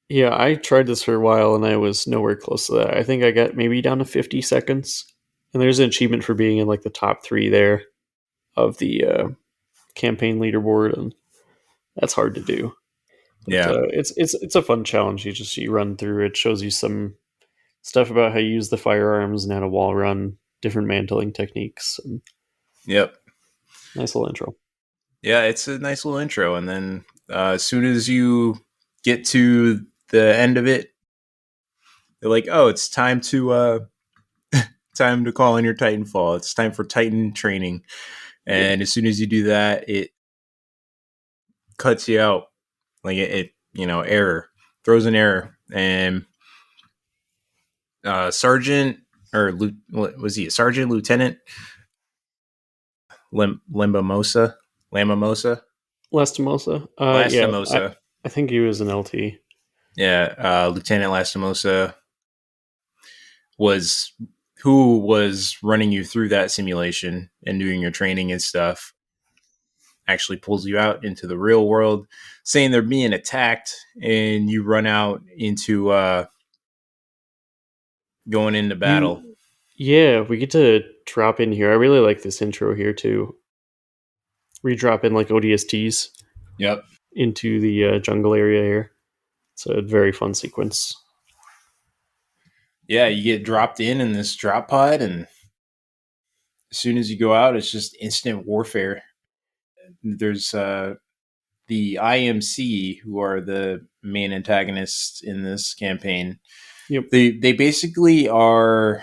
Yeah, I tried this for a while and I was nowhere close to that. I think I got maybe down to 50 seconds. And there's an achievement for being in like the top 3 there of the campaign leaderboard, and that's hard to do. But Yeah. it's a fun challenge. You run through. It shows you some stuff about how you use the firearms and how to wall run, different mantling techniques. And Yep. nice little intro. Yeah, it's a nice little intro. And then as soon as you get to the end of it, they're like, "Oh, it's time to call in your Titanfall. It's time for Titan training." Yep. And as soon as you do that, it cuts you out. Like error, throws an error. And Sergeant, or what was he, a Sergeant, Lieutenant Lambamosa? Lamamosa? Lastimosa. Yeah, Lastimosa. I think he was an LT. Yeah, Lieutenant Lastimosa was who was running you through that simulation and doing your training and stuff. Actually pulls you out into the real world, saying they're being attacked, and you run out into going into battle. Yeah, we get to drop in here. I really like this intro here too. We drop in like ODSTs Yep. into the jungle area here. It's a very fun sequence. Yeah, you get dropped in this drop pod, and as soon as you go out, it's just instant warfare. There's the IMC, who are the main antagonists in this campaign. Yep. They basically are.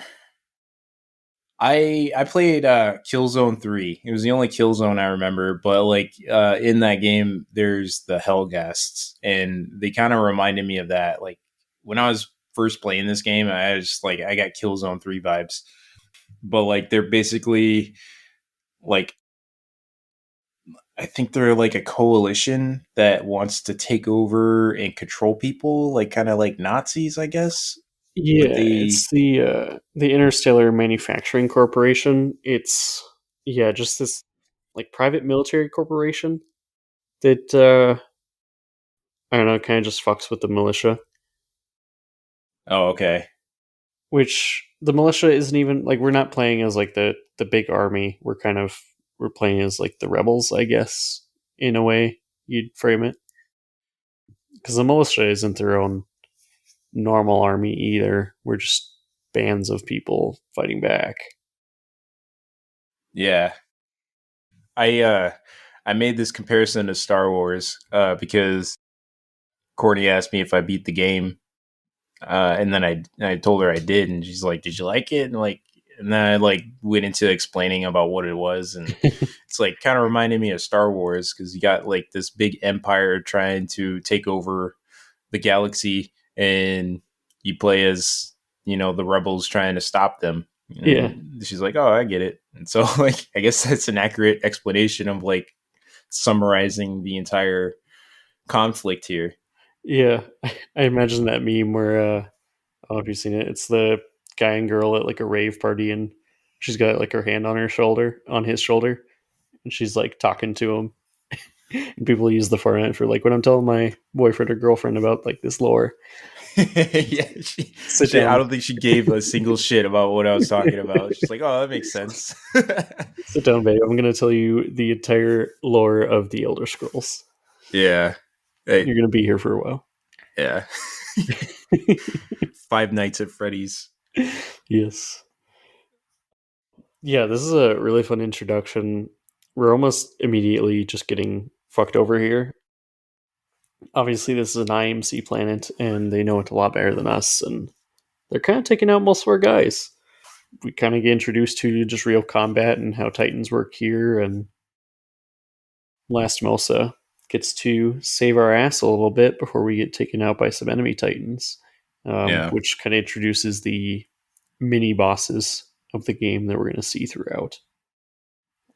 I played Killzone 3. It was the only Killzone I remember, but like in that game, there's the Hellghasts, and they kind of reminded me of that. Like when I was first playing this game, I was like, I got Killzone 3 vibes. But like they're basically like, I think they're like a coalition that wants to take over and control people, like kind of like Nazis, I guess. But Yeah, they, it's the Interstellar Manufacturing Corporation. It's just this like private military corporation that I don't know, kind of just fucks with the militia. oh, okay. Which the militia isn't even like, we're not playing as like the big army. We're playing as like the rebels, I guess, in a way you'd frame it. Because the militia isn't their own normal army either. We're just bands of people fighting back. Yeah. I made this comparison to Star Wars because Courtney asked me if I beat the game, and then I told her I did, and she's like, "Did you like it?" And then I like went into explaining about what it was, and it's like kind of reminded me of Star Wars because you got like this big empire trying to take over the galaxy, and you play as the rebels trying to stop them. Yeah. And she's like, "Oh, I get it." And so, like, I guess that's an accurate explanation of like summarizing the entire conflict here. Yeah. I imagine that meme where I don't know if you've seen it. It's the guy and girl at like a rave party, and she's got like her hand on his shoulder, and she's like talking to him. And people use the format for like when I'm telling my boyfriend or girlfriend about like this lore. Yeah, Sit I down, don't think she gave a single shit about what I was talking about. She's like, "Oh, that makes sense." sit down, babe. I'm going to tell you the entire lore of the Elder Scrolls. Yeah. Hey, You're going to be here for a while. yeah. Five Nights at Freddy's. Yes. Yeah, this is a really fun introduction. We're almost immediately just getting fucked over here. Obviously, this is an IMC planet, and they know it a lot better than us, and they're kind of taking out most of our guys. We kind of get introduced to just real combat and how Titans work here, and Lastimosa gets to save our ass a little bit before we get taken out by some enemy Titans, Yeah. which kind of introduces the mini bosses of the game that we're going to see throughout.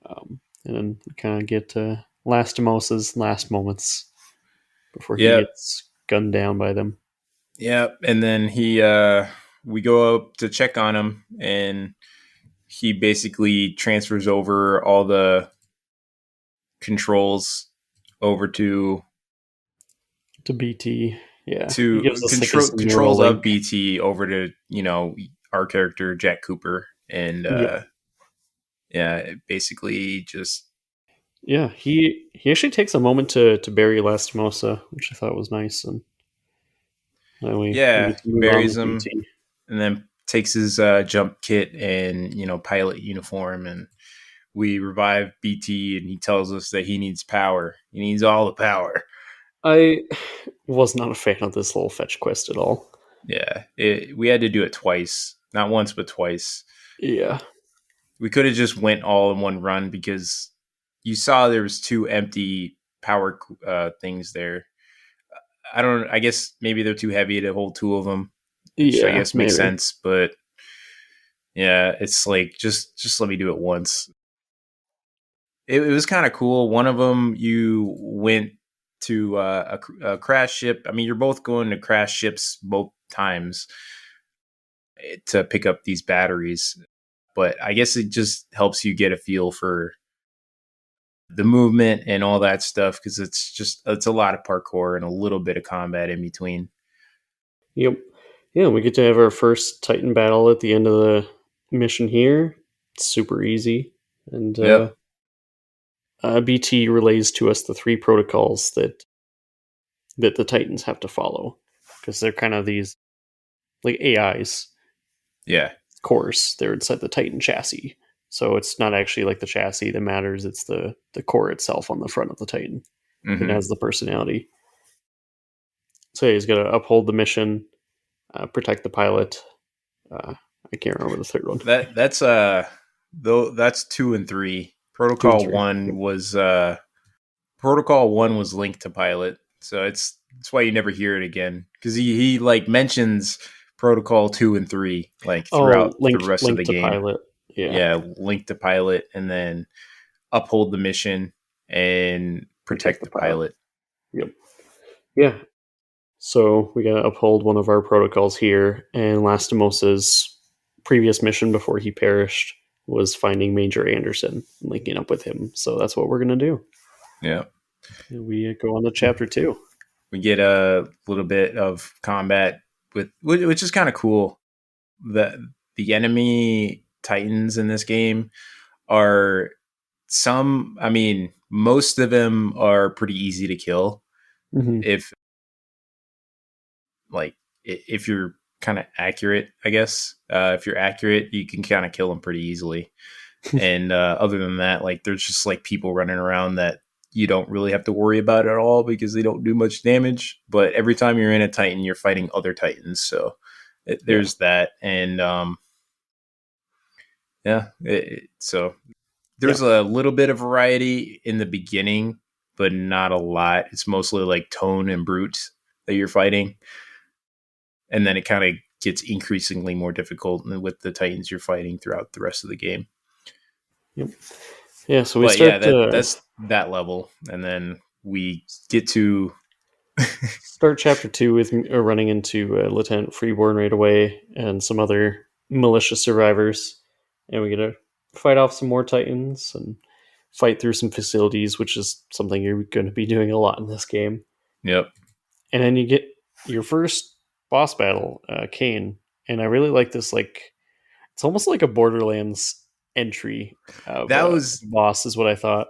And then we kind of get Lastimosa's last moments before he Yep. gets gunned down by them. Yep. And then we go up to check on him, and he basically transfers over all the controls over to BT. Yeah, he gives us like his controls of Neuralink. BT over to our character Jack Cooper, and Yep. yeah, basically just Yeah, he actually takes a moment to bury Lastimosa, which I thought was nice, and then we get to he move on buries with him, BT. and then takes his jump kit and pilot uniform, and we revive BT, and he tells us that he needs power. He needs all the power. I was not a fan of this little fetch quest at all. Yeah, we had to do it twice, not once but twice. Yeah, We could have just went all in one run because you saw there was two empty power things there. I guess maybe they're too heavy to hold two of them, which I yeah, guess makes maybe. sense. But yeah, it's like just let me do it once. It was kind of cool. One of them you went to a crash ship. I mean, you're both going to crash ships both times to pick up these batteries. But I guess it just helps you get a feel for the movement and all that stuff because it's a lot of parkour and a little bit of combat in between. Yep. Yeah, we get to have our first Titan battle at the end of the mission here. It's super easy, and Yep. BT relays to us the three protocols that the Titans have to follow because they're kind of these like AIs. Yeah. Of course, they're inside the Titan chassis, so it's not actually like the chassis that matters. It's the core itself on the front of the Titan that Mm-hmm. has the personality. So he's got to uphold the mission, protect the pilot. I can't remember the third one. That's though that's 2 and 3. Two and three. Protocol 1 was linked to pilot, so it's why you never hear it again because he like mentions Protocol 2 and 3 like Oh, throughout the rest of the link to game. pilot. Yeah, Yeah, link to pilot, and then uphold the mission and protect protect the the pilot. pilot. Yep. Yeah. So we got to uphold one of our protocols here, and Lastimosa's previous mission before he perished was finding Major Anderson and linking up with him. So that's what we're gonna do. Yeah. We go on to chapter 2. We get a little bit of combat which is kind of cool. The enemy titans in this game are I mean, most of them are pretty easy to kill Mm-hmm. if like if you're kind of accurate, I guess. If you're accurate, you can kind of kill them pretty easily. And other than that, like there's just like people running around that you don't really have to worry about at all because they don't do much damage. But every time you're in a Titan, you're fighting other Titans, so there's that. And so Yeah. there's a little bit of variety in the beginning, but not a lot. It's mostly like Tone and Brute that you're fighting, and then it kind of gets increasingly more difficult with the Titans you're fighting throughout the rest of the game. Yep. Yeah, so we But yeah, start that's that level, and then we get to start chapter 2 with running into Lieutenant Freeborn right away and some other militia survivors, and we get to fight off some more Titans and fight through some facilities, which is something you're going to be doing a lot in this game. yep. And then you get your first boss battle, Kane, and I really like this. Like, it's almost like a Borderlands entry of That was boss, is what I thought.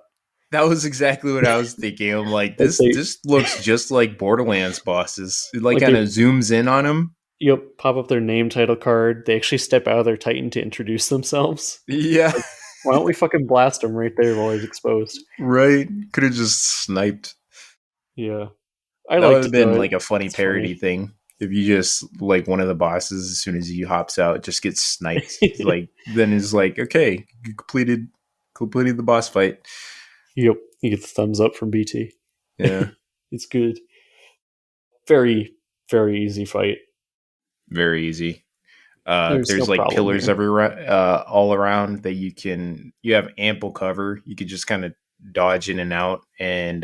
that was exactly what I was thinking. I'm like, Like they, this looks just like Borderlands bosses. It like like kind they, of zooms in on them. pop up their name title card. They actually step out of their Titan to introduce themselves. Yeah, Like, why don't we fucking blast him right there while he's exposed? right. Could have just sniped. Yeah, I That would liked have it been though. like a funny It's parody funny. thing. If you just like one of the bosses, as soon as he hops out, just gets sniped. Like then is like, okay, you completed the boss fight. Yep, you get the thumbs up from BT. Yeah, It's good. Very, very easy fight. very easy. There's no There's like problem pillars here. everywhere, all around that you have ample cover. You could just kind of dodge in and out, and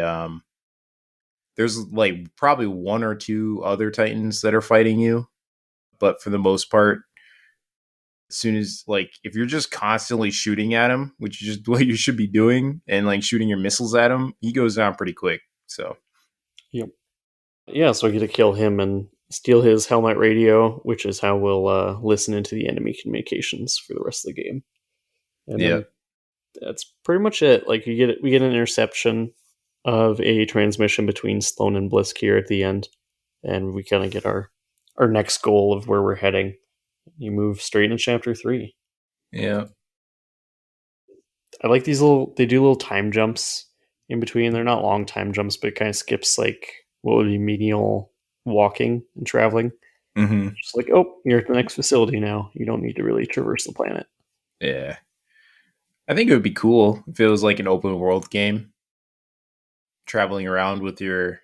there's like probably one or two other Titans that are fighting you, but for the most part, as soon as like if you're just constantly shooting at him, which is just what you should be doing, and like shooting your missiles at him, he goes down pretty quick. So Yep. Yeah, so I get to kill him and steal his helmet radio, which is how we'll listen into the enemy communications for the rest of the game. And yeah, then that's pretty much it. Like we get an interception of a transmission between Sloan and Blisk here at the end, and we kind of get our next goal of where we're heading. You move straight into chapter 3. yeah, I like these little. They do little time jumps in between. They're not long time jumps, but it kind of skips like what would be menial walking and traveling. hmm, Just like, oh, you're at the next facility now. You don't need to really traverse the planet. yeah. I think it would be cool if it was like an open world game, traveling around with your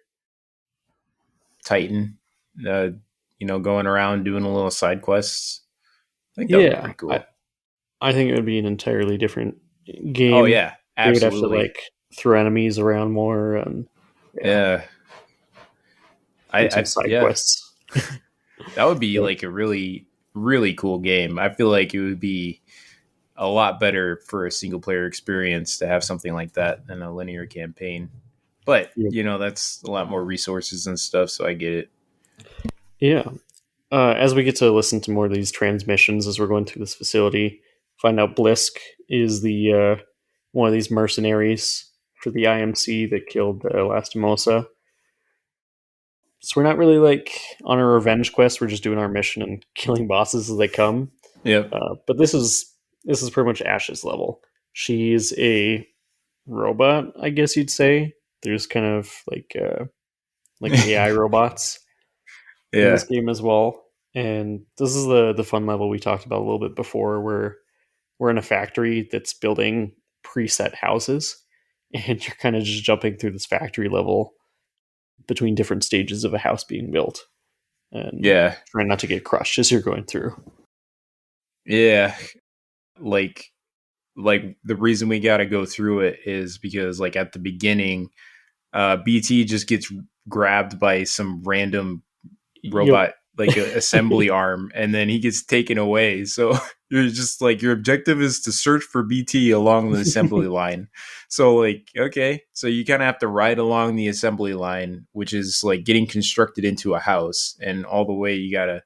Titan, uh, going around doing a little side quests. I think that would be Yeah, pretty cool. I think it would be an entirely different Oh game. yeah, They would have to absolutely. like throw enemies around more and yeah, Yeah, do some I side yeah, quests. that would be Yep. like a really really cool game. I feel like it would be a lot better for a single player experience to have something like that than a linear campaign. But Yep. that's a lot more resources and stuff, so I get it. Yeah. As we get to listen to more of these transmissions as we're going through this facility, find out Blisk is the one of these mercenaries for the IMC that killed Lastimosa. So we're not really like on a revenge quest. We're just doing our mission and killing bosses as they come. Yep. But this is pretty much Ash's level. She's a robot, I guess you'd say. There's kind of like AI robots in Yeah. this game as well. And this is the fun level we talked about a little bit before, where we're in a factory that's building preset houses, and you're kind of just jumping through this factory level between different stages of a house being built, and Yeah. trying not to get crushed as you're going through. Yeah. Like the reason we got to go through it is because like at the beginning, BT just gets grabbed by some random Yep. robot like a assembly arm, and then he gets taken away. So you're just like your objective is to search for BT along the assembly line. So like okay, so you kind of have to ride along the assembly line, which is like getting constructed into a house, and all the way you gotta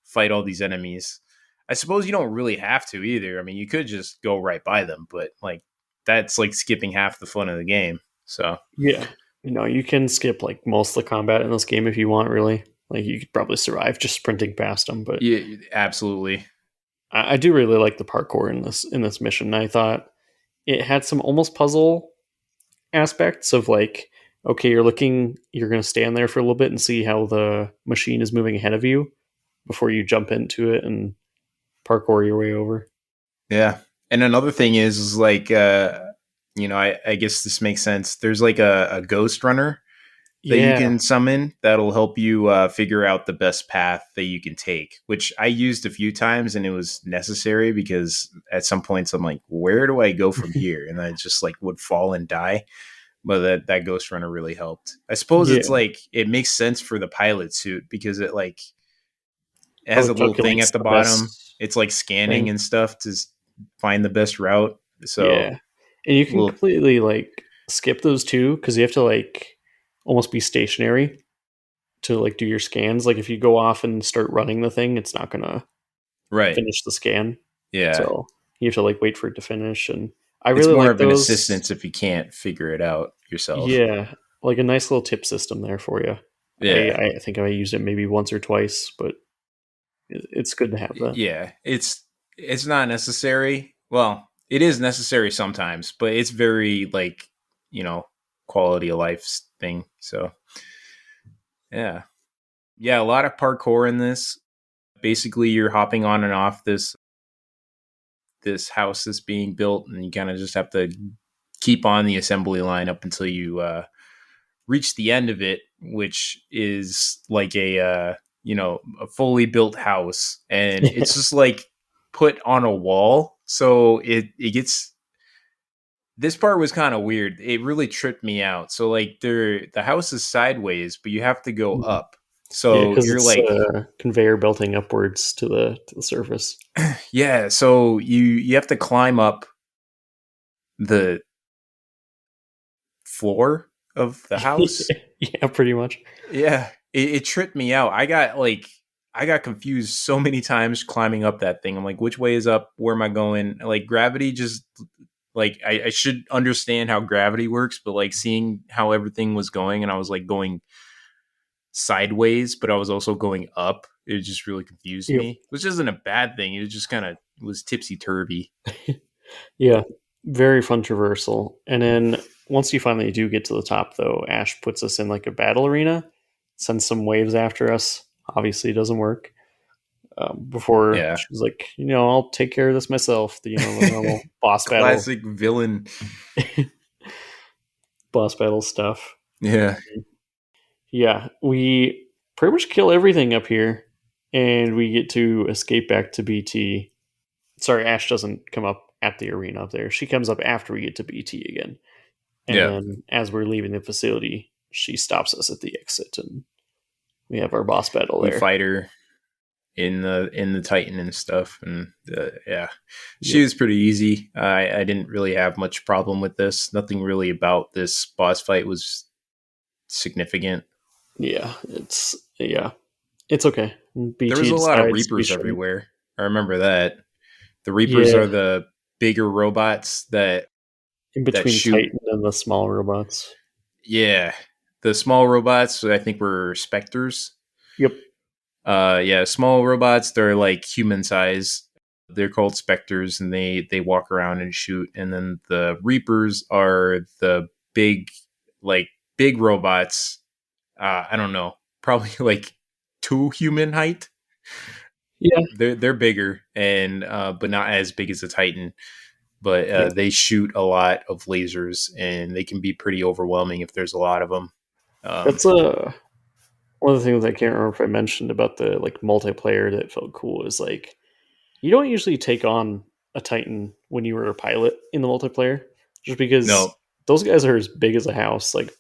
fight all these enemies. I suppose you don't really have to either. I mean, you could just go right by them, but like that's like skipping half the fun of the game. So Yeah. You can skip like most of the combat in this game if you want, really. Like you could probably survive just sprinting past them, but yeah, absolutely. I do really like the parkour in this mission. I thought it had some almost puzzle aspects of like, okay, you're gonna stand there for a little bit and see how the machine is moving ahead of you before you jump into it and parkour your way over. Yeah. And another thing is like I guess this makes sense. There's like a ghost runner that you Yeah. can summon that'll help you figure out the best path that you can take, which I used a few times and it was necessary because at some points I'm like, where do I go from here? And I just like would fall and die. But that Ghost Runner really helped. I suppose Yeah. it's like it makes sense for the pilot suit because it has Probably a little thing calculates at the the bottom. best It's like scanning thing. and stuff to find the best route. So Yeah. And you can well, completely like skip those two because you have to like almost be stationary to like do your scans. Like if you go off and start running the thing, it's not gonna right, finish the scan. yeah. So you have to like wait for it to finish. And I It's really more like of an those. assistance if you can't figure it out yourself. Yeah, like a nice little tip system there for you. Yeah, I think I used it maybe once or twice, but it's good to have that. yeah. It's not necessary. Well, it is necessary sometimes, but it's very like you know quality of life thing. So yeah, yeah. A lot of parkour in this. Basically, you're hopping on and off this house that's being built, and you kind of just have to keep on the assembly line up until you reach the end of it, which is like a fully built house, and it's just like put on a wall. So it gets this part was kind of weird. It really tripped me out. So like the house is sideways, but you have to go Mhm. up. Yeah, So because you're it's like a conveyor belting upwards to the surface. yeah, so you have to climb up the floor of the house. Yeah, pretty much. Yeah, it tripped me out. I got confused so many times climbing up that thing. I'm like, which way is up? Where am I going? Like gravity just like I should understand how gravity works, but like seeing how everything was going and I was like going sideways, but I was also going up. It just really confused Yep. me, which isn't a bad thing. It just kind of was tipsy turvy. Yeah, very fun traversal. And then once you finally do get to the top, though, Ash puts us in like a battle arena, sends some waves after us. Obviously, it doesn't work. Before Yeah. she's like, I'll take care of this myself. The normal Classic villain. boss battle stuff. Yeah. Yeah, we pretty much kill everything up here, and we get to escape back to BT. Sorry, Ash doesn't come up at the arena up there. She comes up after we get to BT again. And Yeah. then as we're leaving the facility, she stops us at the exit and we have our boss battle We there. fight her in the Titan and stuff, and yeah, she Yep. was pretty easy. I didn't really have much problem with this. Nothing really about this boss fight was significant. Yeah, it's okay. There was BT a lot of decides we Reapers shouldn't. everywhere. I remember that. The Reapers Yeah, are the bigger robots in that between shoot. Titan and the small robots. Yeah, the small robots I think were Spectres. Yep. Yeah, small robots. They're like human size. They're called Spectres, and they walk around and shoot. And then the Reapers are the big, like big robots. I don't know, probably like 2 human height. Yeah. They're bigger and but not as big as a Titan. But Yeah. they shoot a lot of lasers, and they can be pretty overwhelming if there's a lot of them. Um, That's one of the things I can't remember if I mentioned about the like multiplayer that felt cool is like you don't usually take on a Titan when you were a pilot in the multiplayer, just because no, those guys are as big as a house. Like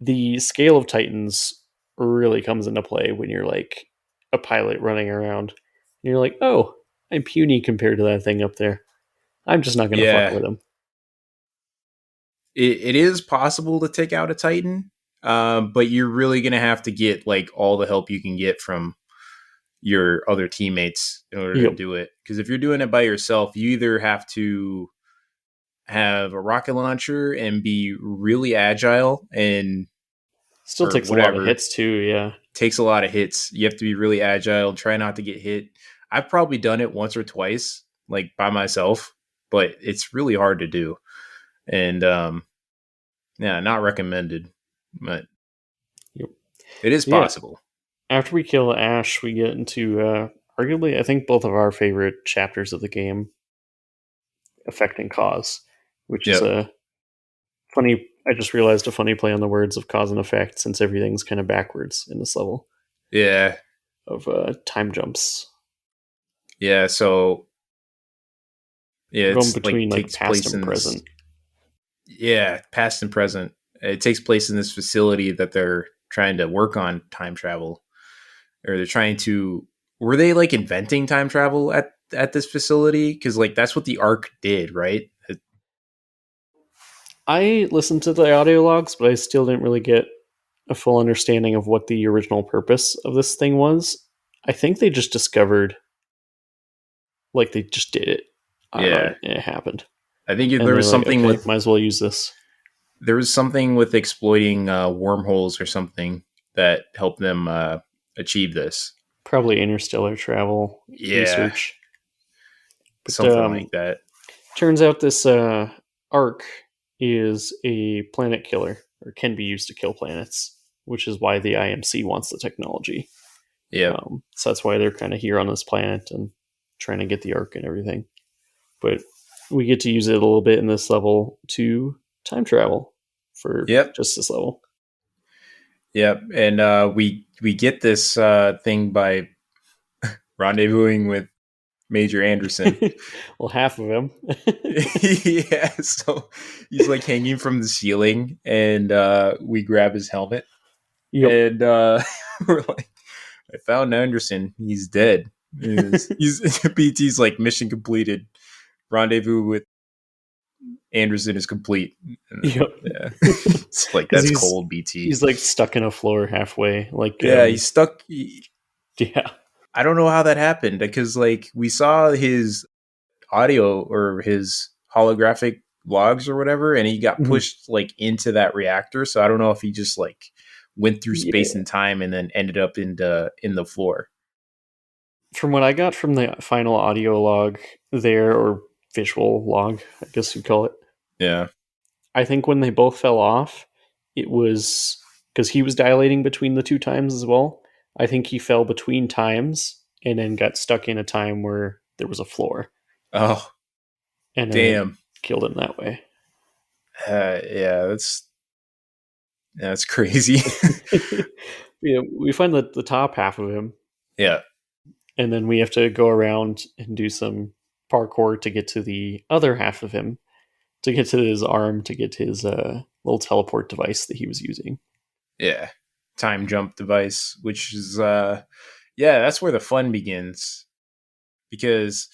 the scale of Titans really comes into play when you're like a pilot running around. And you're like, oh, I'm puny compared to that thing up there. I'm just not going to fuck yeah, with him. it is possible to take out a Titan, but you're really gonna have to get like all the help you can get from your other teammates in order to Yep. do it. Because if you're doing it by yourself, you either have to have a rocket launcher and be really agile and Still or takes a lot of whatever. hits too. Yeah. Takes a lot of hits. You have to be really agile, try not to get hit. I've probably done it once or twice, like by myself, but it's really hard to do. And yeah, not recommended, but Yep. it is Yeah. possible. After we kill Ash, we get into arguably, I think, both of our favorite chapters of the game, Effect and Cause, which is Yep. a funny I just realized a funny play on the words of cause and effect, since everything's kind of backwards in this level Yeah. of time jumps. Yeah, so yeah, We're going it's like between like takes past place and in this, present. yeah, past and present. It takes place in this facility that they're trying to work on time travel, or they're trying to. Were they like inventing time travel at this facility? Because like that's what the Ark did, right? I listened to the audio logs, but I still didn't really get a full understanding of what the original purpose of this thing was. I think they just discovered, like, they just did it. I don't know, Yeah, it happened. I think And there they're was like, something okay, with might as well use this. exploiting wormholes or something that helped them achieve this. Probably interstellar travel Yeah, research. But something like that. turns out this arc is a planet killer, or can be used to kill planets, which is why the IMC wants the technology. Yep. So that's why they're kind of here on this planet and trying to get the arc and everything. But we get to use it a little bit in this level to time travel for Yep. just this level. Yep. And we get this thing by rendezvousing with Major Anderson. Well, half of him. Yeah, so he's like hanging from the ceiling, and we grab his helmet, Yep. and we're like, I found Anderson. He's dead. He's BT's like mission completed. Rendezvous with Anderson is complete. And then, Yep. yeah, it's like that's he's cold, BT. he's like stuck in a floor halfway. Like Yeah, he's stuck. yeah. I don't know how that happened because like we saw his audio or his holographic logs or whatever, and he got Mhm. pushed like into that reactor. So I don't know if he just like went through space Yeah. and time and then ended up in the floor. From what I got from the final audio log there, or visual log, I guess you'd call it, Yeah. I think when they both fell off, it was because he was dilating between the two times as well. I think he fell between times and then got stuck in a time where there was a floor, Oh, and then it damn. killed him that way. Yeah, that's crazy. Yeah, we find the top half of him, Yeah. and then we have to go around and do some parkour to get to the other half of him, to get to his arm, to get to his little teleport device that he was using. Yeah. Time jump device, which is yeah, that's where the fun begins. Because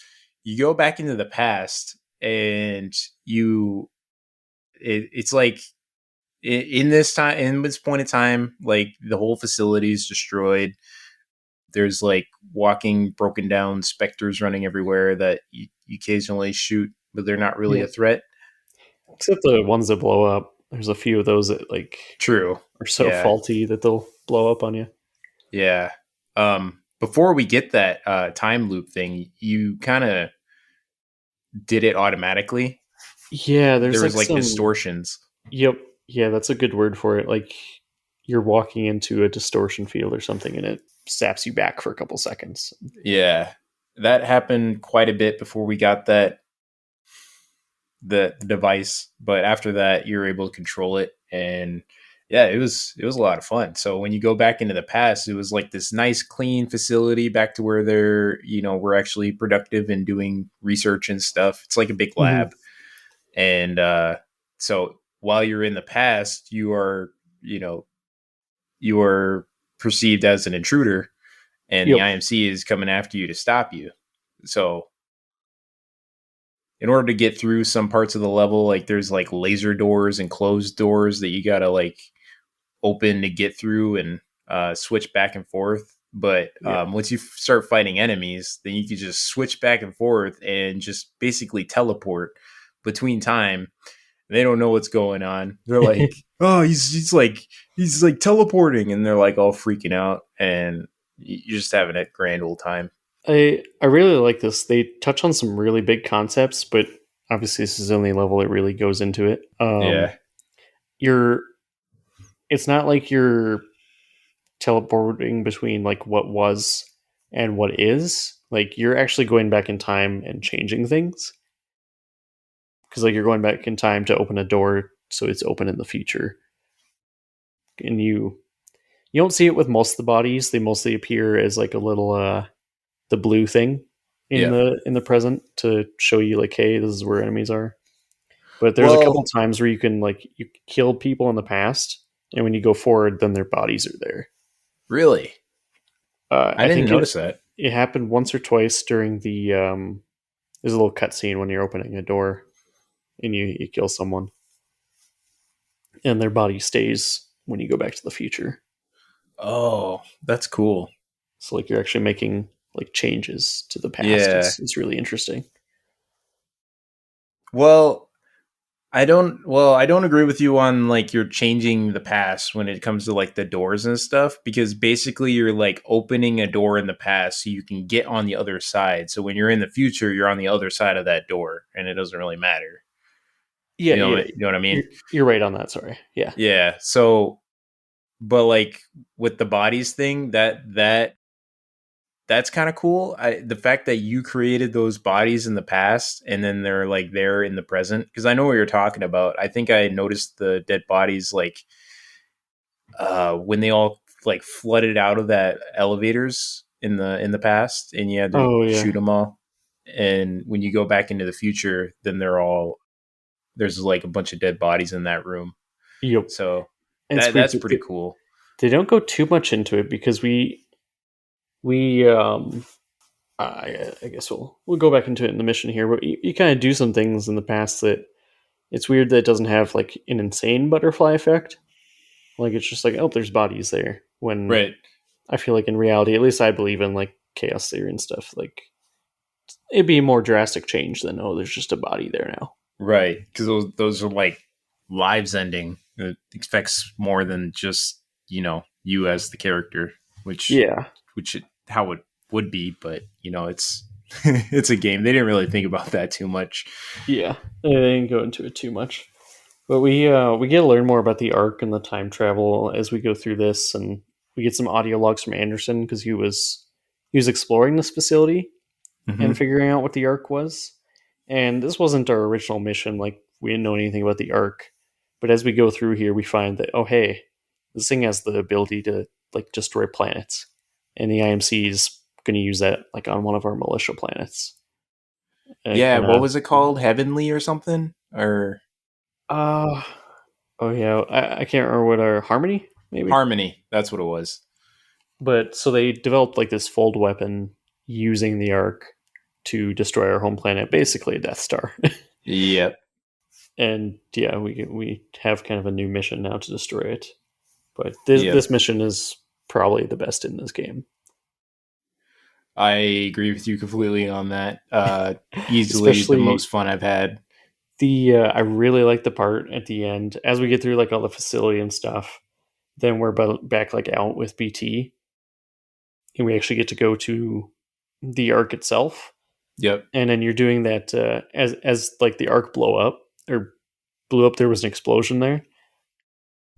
you go back into the past and it's like in this point in time, like the whole facility is destroyed. There's like walking broken down specters running everywhere that you occasionally shoot, but they're not really Yeah. a threat. Except the ones that blow up. There's a few of those that like True. are so Yeah. faulty that they'll blow up on you. Yeah. Before we get that time loop thing, you kind of did it automatically. Yeah, there's There like was like some. distortions. Yep. Yeah, that's a good word for it. Like you're walking into a distortion field or something, and it saps you back for a couple seconds. Yeah. That happened quite a bit before we got the device, but after that you're able to control it, and yeah, it was a lot of fun. So when you go back into the past, it was like this nice clean facility back to where we're actually productive and doing research and stuff. It's like a big Mhm. lab. And so while you're in the past, you are perceived as an intruder, and the Yep. IMC is coming after you to stop you. So in order to get through some parts of the level, like there's like laser doors and closed doors that you gotta like open to get through and switch back and forth. But Yeah. once you start fighting enemies, then you can just switch back and forth and just basically teleport between time. They don't know what's going on. They're like, "Oh, he's like teleporting," and they're like all freaking out, and you're just having a grand old time. I really like this. They touch on some really big concepts, but obviously this is the only level that really goes into it. Yeah, You're it's not like you're teleporting between like what was and what is. Like you're actually going back in time and changing things. Because like you're going back in time to open a door so it's open in the future. And you don't see it with most of the bodies. They mostly appear as like a little the blue thing Yeah. in the present to show you like, hey, this is where enemies are. But there's a couple Well, times where you can like you killed people in the past, and when you go forward, then their bodies are there. really, I I didn't think notice that. it happened once or twice during the there's a little cutscene when you're opening a door and you kill someone, and their body stays when you go back to the future. Oh, that's cool. So like you're actually making like changes to the past. Yeah. It's really interesting. Well, I don't agree with you on like you're changing the past when it comes to like the doors and stuff because basically you're like opening a door in the past so you can get on the other side. So when you're in the future, you're on the other side of that door and it doesn't really matter. Yeah, yeah, You know what I you're mean? you're right on that. Sorry. Yeah, Yeah. So but like with the bodies thing, that's kind of cool. The fact that you created those bodies in the past and then they're like there in the present because I know what you're talking about. I think I noticed the dead bodies like when they all like flooded out of that elevators in the past and you had to oh shoot yeah, them all. And when you go back into the future, then there's like a bunch of dead bodies in that room. yep. So And it's weird that's that pretty cool. they don't go too much into it because we I guess we'll go back into it in the mission here, but you kind of do some things in the past that it's weird that it doesn't have like an insane butterfly effect. Like it's just like, oh, there's bodies there. When Right. I feel like in reality, at least I believe in like chaos theory and stuff. Like it'd be a more drastic change than, oh, there's just a body there now. Right, because those are like lives ending. It expects more than just you as the character, Yeah, how it would be. But it's it's a game. They didn't really think about that too much. yeah. I didn't go into it too much, but we get to learn more about the arc and the time travel as we go through this, and we get some audio logs from Anderson because he was exploring this facility and Hmm. figuring out what the arc was. And this wasn't our original mission. Like we didn't know anything about the arc, but as we go through here, we find that, oh hey, this thing has the ability to like destroy planets, and the IMC is going to use that like on one of our militia planets. And it Yeah, kind what of was it called? Heavenly or something? Or uh oh yeah, I can't remember what our Harmony maybe. Harmony? That's what it was. But so they developed like this fold weapon using the arc to destroy our home planet, basically a Death Star. Yep. And yeah, we have kind of a new mission now to destroy it. But this Yep. mission is probably the best in this game. I agree with you completely on that. Easily the Especially most fun I've had. the I really like the part at the end as we get through like all the facility and stuff. Then we're back like out with BT, and we actually get to go to the arc itself. Yep. And then you're doing that as like the arc blew up. There was an explosion there.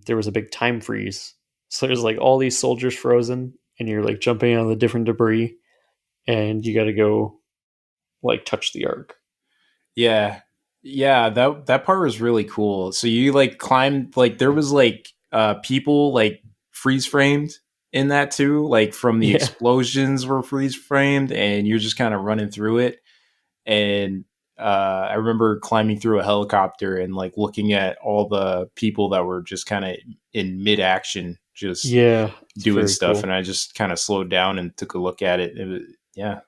There was a big time freeze. So there's like all these soldiers frozen, and you're like jumping on the different debris, and you got to go like touch the arc. Yeah. Yeah, that part was really cool. So you like climbed like there was like people like freeze framed in that too, like from the Yeah, explosions were freeze framed and you're just kind of running through it. And I remember climbing through a helicopter and like looking at all the people that were just kind of in mid action just yeah, it's doing very stuff cool. and I just kind of slowed down and took a look at it. It was, yeah,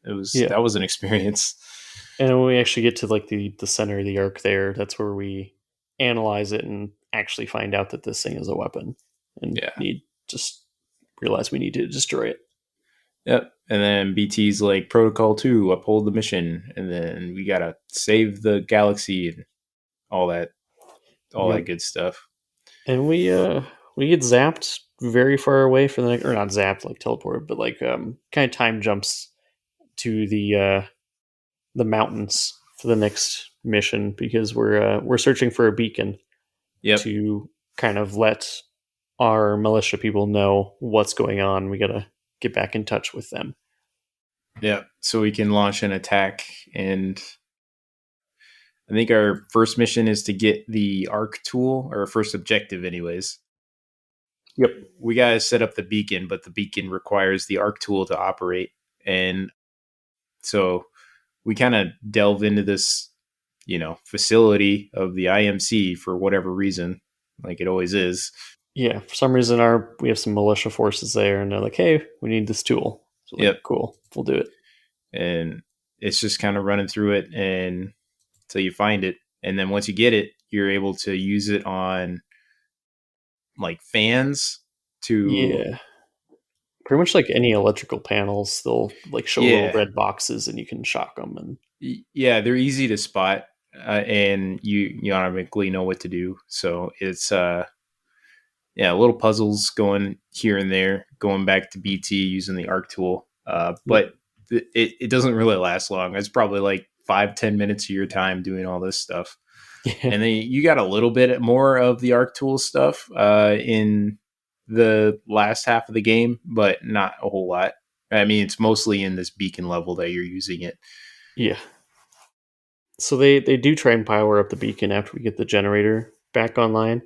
it was Yeah, that was an experience. and when we actually get to like the center of the arc, there, that's where we analyze it and actually find out that this thing is a weapon, and Yeah. need just realize we need to destroy it. Yep. And then BT's like Protocol 2, uphold the mission. And then we gotta save the galaxy and all that all that Yep. good stuff. And we get zapped very far away for the next, or not zapped like teleported, but like kind of time jumps to the mountains for the next mission because we're searching for a beacon Yep. to kind of let our militia people know what's going on. We gotta get back in touch with them. Yep. So we can launch an attack and I think our first mission is to get the arc tool, or our first objective, anyways. Yep. We got to set up the beacon, but the beacon requires the arc tool to operate. And so we kind of delve into this, facility of the IMC for whatever reason, like it always is. Yeah, for some reason we have some militia forces there, and they're like, "Hey, we need this tool." So like, Yep. cool, we'll do it. And it's just kind of running through it and until you find it. And then once you get it, you're able to use it on like fans to Yeah, pretty much like any electrical panels, they'll like show little yeah. red boxes, and you can shock them. And Yeah, they're easy to spot, and you automatically know what to do. So it's little puzzles going here and there, going back to BT using the arc tool. yep. But it doesn't really last long. It's probably like 5-10 minutes of your time doing all this stuff. Yeah, And then you got a little bit more of the arc tool stuff in the last half of the game, but not a whole lot. I mean, it's mostly in this beacon level that you're using it. yeah. So they do try and power up the beacon after we get the generator back online,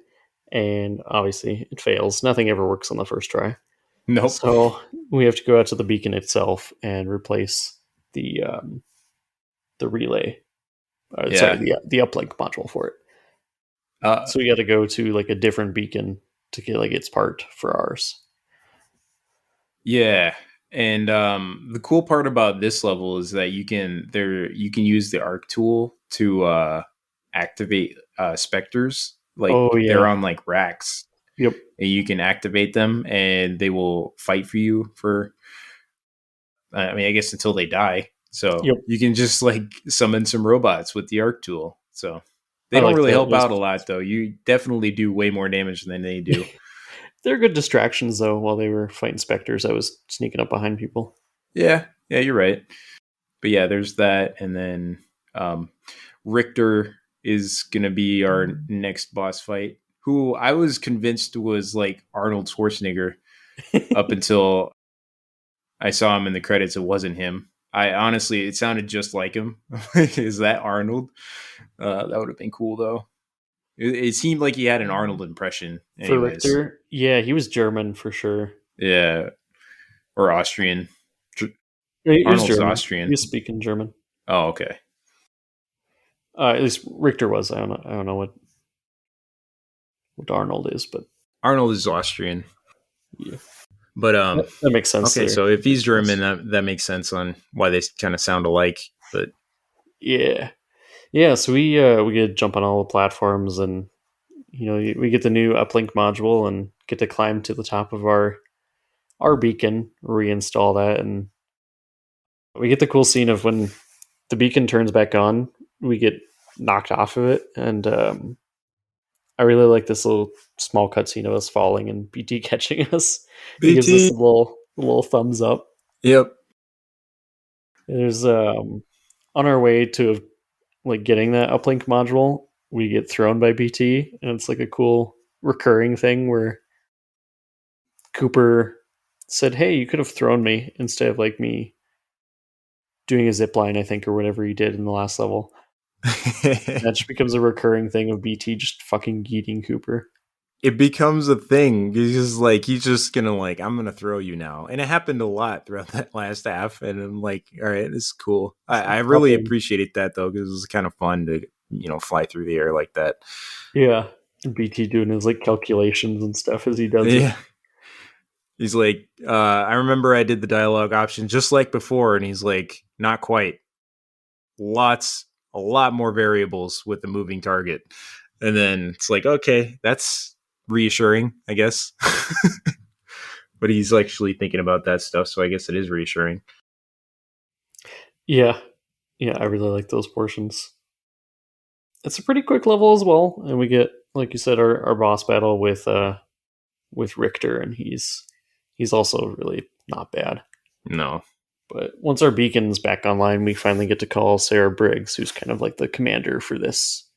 and obviously it fails. Nothing ever works on the first try. Nope. So we have to go out to the beacon itself and replace the relay. Sorry, the uplink module for it. So we got to go to like a different beacon to get like its part for ours. Yeah. And the cool part about this level is that you can use the arc tool to activate specters. Like they're on like racks. Yep. And you can activate them and they will fight for you for I guess until they die. So you can just like summon some robots with the arc tool. So they don't really help out a lot though. You definitely do way more damage than they do. They're good distractions though. While they were fighting specters, I was sneaking up behind people. Yeah, you're right. But yeah, there's that, and then Richter is gonna be our next boss fight, who I was convinced was like Arnold Schwarzenegger up until I saw him in the credits. It wasn't him. It sounded just like him. Is that Arnold? That would have been cool though. It seemed like he had an Arnold impression. Anyways. For Richter, yeah, he was German for sure. Yeah, or Austrian. Arnold's Austrian. He was speaking German. Oh, okay. At least Richter was. I don't know what Arnold is, but Arnold is Austrian. Yeah, but that makes sense. Okay, so if he's German, that makes sense on why they kind of sound alike. But yeah. So we get to jump on all the platforms, and we get the new uplink module and get to climb to the top of our beacon, reinstall that, and we get the cool scene of when the beacon turns back on, we get knocked off of it, and I really like this little small cutscene of us falling and BT catching us. He gives us a little thumbs up. Yep. There's on our way to like getting that uplink module, we get thrown by BT, and it's like a cool recurring thing where Cooper said, "Hey, you could have thrown me instead of like me doing a zip line, I think, or whatever he did in the last level." That just becomes a recurring thing of BT just fucking yeeting Cooper. It becomes a thing. He's just gonna I'm gonna throw you now, and it happened a lot throughout that last half. And I'm like, all right, this is cool. I really appreciate that though, because it was kind of fun to fly through the air like that. Yeah, BT doing his like calculations and stuff as he does it. He's like, I remember I did the dialogue option just like before, and he's like, not quite. A lot more variables with the moving target. And then it's like, okay, that's reassuring, I guess. But he's actually thinking about that stuff, so I guess it is reassuring. Yeah, I really like those portions. It's a pretty quick level as well, and we get, like you said, our boss battle with Richter, and he's also really not bad. No. But once our beacon's back online, we finally get to call Sarah Briggs, who's kind of like the commander for this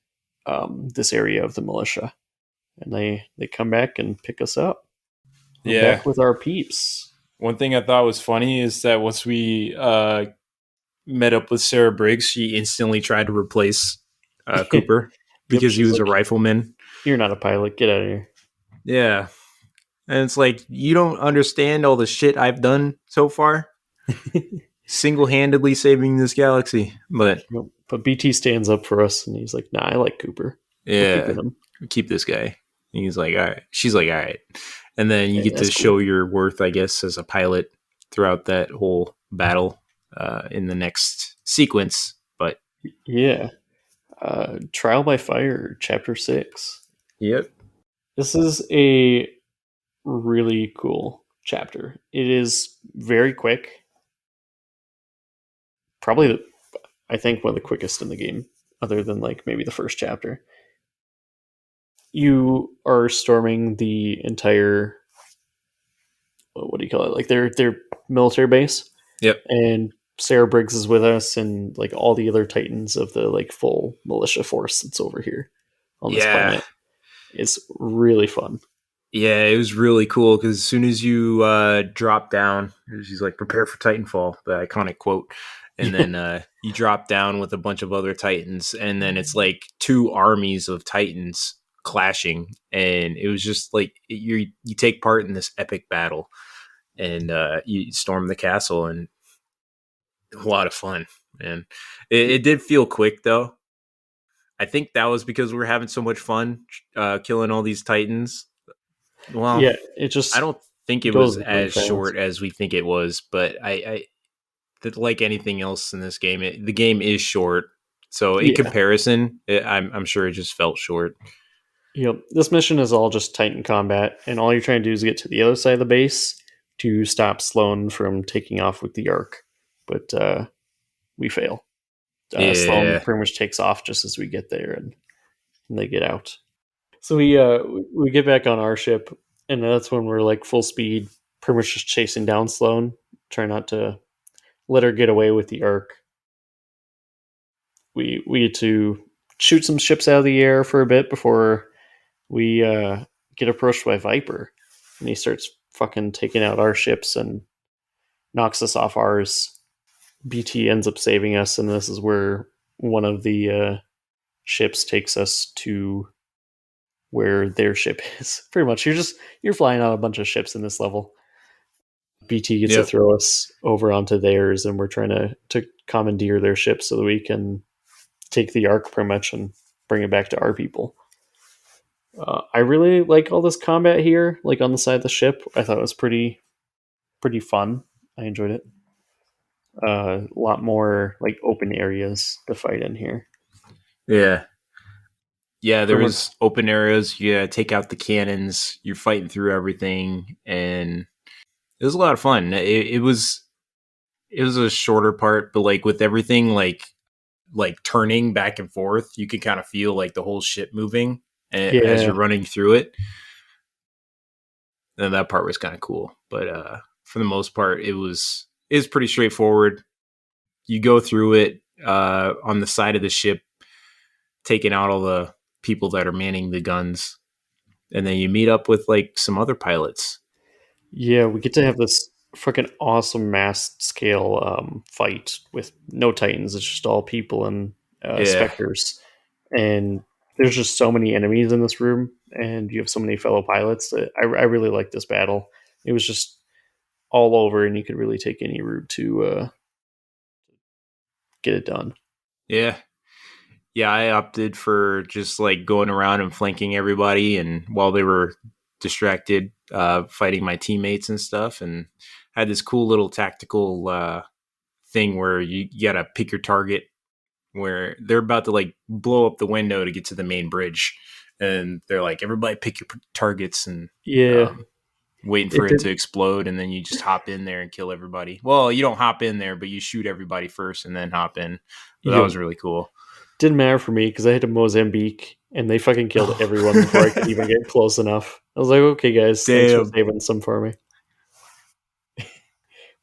this area of the militia. And they come back and pick us up. We're back with our peeps. One thing I thought was funny is that once we met up with Sarah Briggs, she instantly tried to replace Cooper, Yep, because he she's was a like, rifleman. "You're not a pilot. Get out of here." Yeah. And it's like, you don't understand all the shit I've done so far, single handedly saving this galaxy. But Yep. But BT stands up for us, and he's like, "Nah, I like Cooper. We're yeah, keeping him." keep this guy. And he's like, all right. She's like, all right. And then you Hey, get to that's show cool. your worth, I guess, as a pilot throughout that whole battle in the next sequence. But Yeah. Trial by Fire, Chapter 6. yep. This is a really cool chapter. It is very quick. Probably, I think, one of the quickest in the game, other than like maybe the first chapter. You are storming the entire, what do you call it? Like their military base, Yep. and Sarah Briggs is with us, and like all the other Titans of the like full militia force that's over here on this Yeah. planet. It's really fun. Yeah, it was really cool because as soon as you drop down, she's like, prepare for Titanfall, the iconic quote. And then you drop down with a bunch of other Titans, and then it's like two armies of Titans clashing. And it was just like you take part in this epic battle, and you storm the castle, and a lot of fun. And it did feel quick, though. I think that was because we were having so much fun killing all these Titans. Well, Yeah, it I just don't think it was goes really as fast. short as we think it was, but like anything else in this game, the game is short. So in Yeah. comparison, I'm sure it just felt short. Yep. This mission is all just Titan combat, and all you're trying to do is get to the other side of the base to stop Sloan from taking off with the Ark. But we fail. Sloan Yeah, pretty much takes off just as we get there, and they get out. So we get back on our ship, and that's when we're like full speed, pretty much just chasing down Sloan, trying not to let her get away with the Ark. We get to shoot some ships out of the air for a bit before we get approached by Viper, and he starts fucking taking out our ships and knocks us off ours. BT ends up saving us, and this is where one of the ships takes us to where their ship is. Pretty much, you're flying on a bunch of ships in this level. BT gets to yep, throw us over onto theirs, and we're trying to commandeer their ship so that we can take the Ark pretty much and bring it back to our people. I really like all this combat here, like on the side of the ship. I thought it was pretty fun. I enjoyed it. A lot more like open areas to fight in here. yeah, yeah. There Pretty much, was open areas. Yeah, take out the cannons. You're fighting through everything, and it was a lot of fun. It was a shorter part, but like with everything like turning back and forth, you can kind of feel like the whole ship moving as yeah, you're running through it. And that part was kind of cool. But for the most part, it was pretty straightforward. You go through it on the side of the ship, taking out all the people that are manning the guns, and then you meet up with like some other pilots. yeah. We get to have this fucking awesome mass scale fight with no titans. It's just all people and Yeah, specters, and there's just so many enemies in this room, and you have so many fellow pilots. That I really like this battle. It was just all over, and you could really take any route to get it done. yeah, yeah. I opted for just like going around and flanking everybody, and while they were distracted, fighting my teammates and stuff, and had this cool little tactical thing where you gotta pick your target where they're about to like blow up the window to get to the main bridge, and they're like, everybody pick your targets, and Yeah, waiting for it it did. to explode, and then you just hop in there and kill everybody. Well, you don't hop in there, but you shoot everybody first and then hop in. But that You was really cool. didn't matter for me because I hit a Mozambique and they fucking killed everyone before I could even get close enough. I was like, okay, guys, thanks for Damn. saving some for me.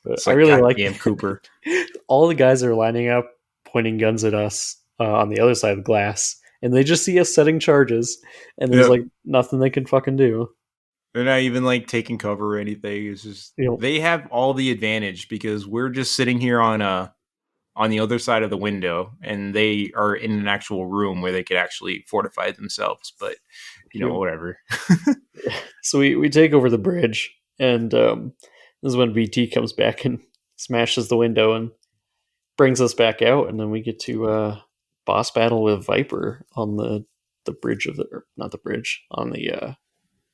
But It's I like, really like goddamn Cooper. all the guys are lining up, pointing guns at us on the other side of the glass, and they just see us setting charges, and there's Yep. like nothing they can fucking do. They're not even like taking cover or anything. It's just You know, they have all the advantage because we're just sitting here on a on the other side of the window, and they are in an actual room where they could actually fortify themselves. But whatever. So we take over the bridge, and this is when BT comes back and smashes the window and brings us back out, and then we get to boss battle with Viper on the bridge of the or not the bridge on the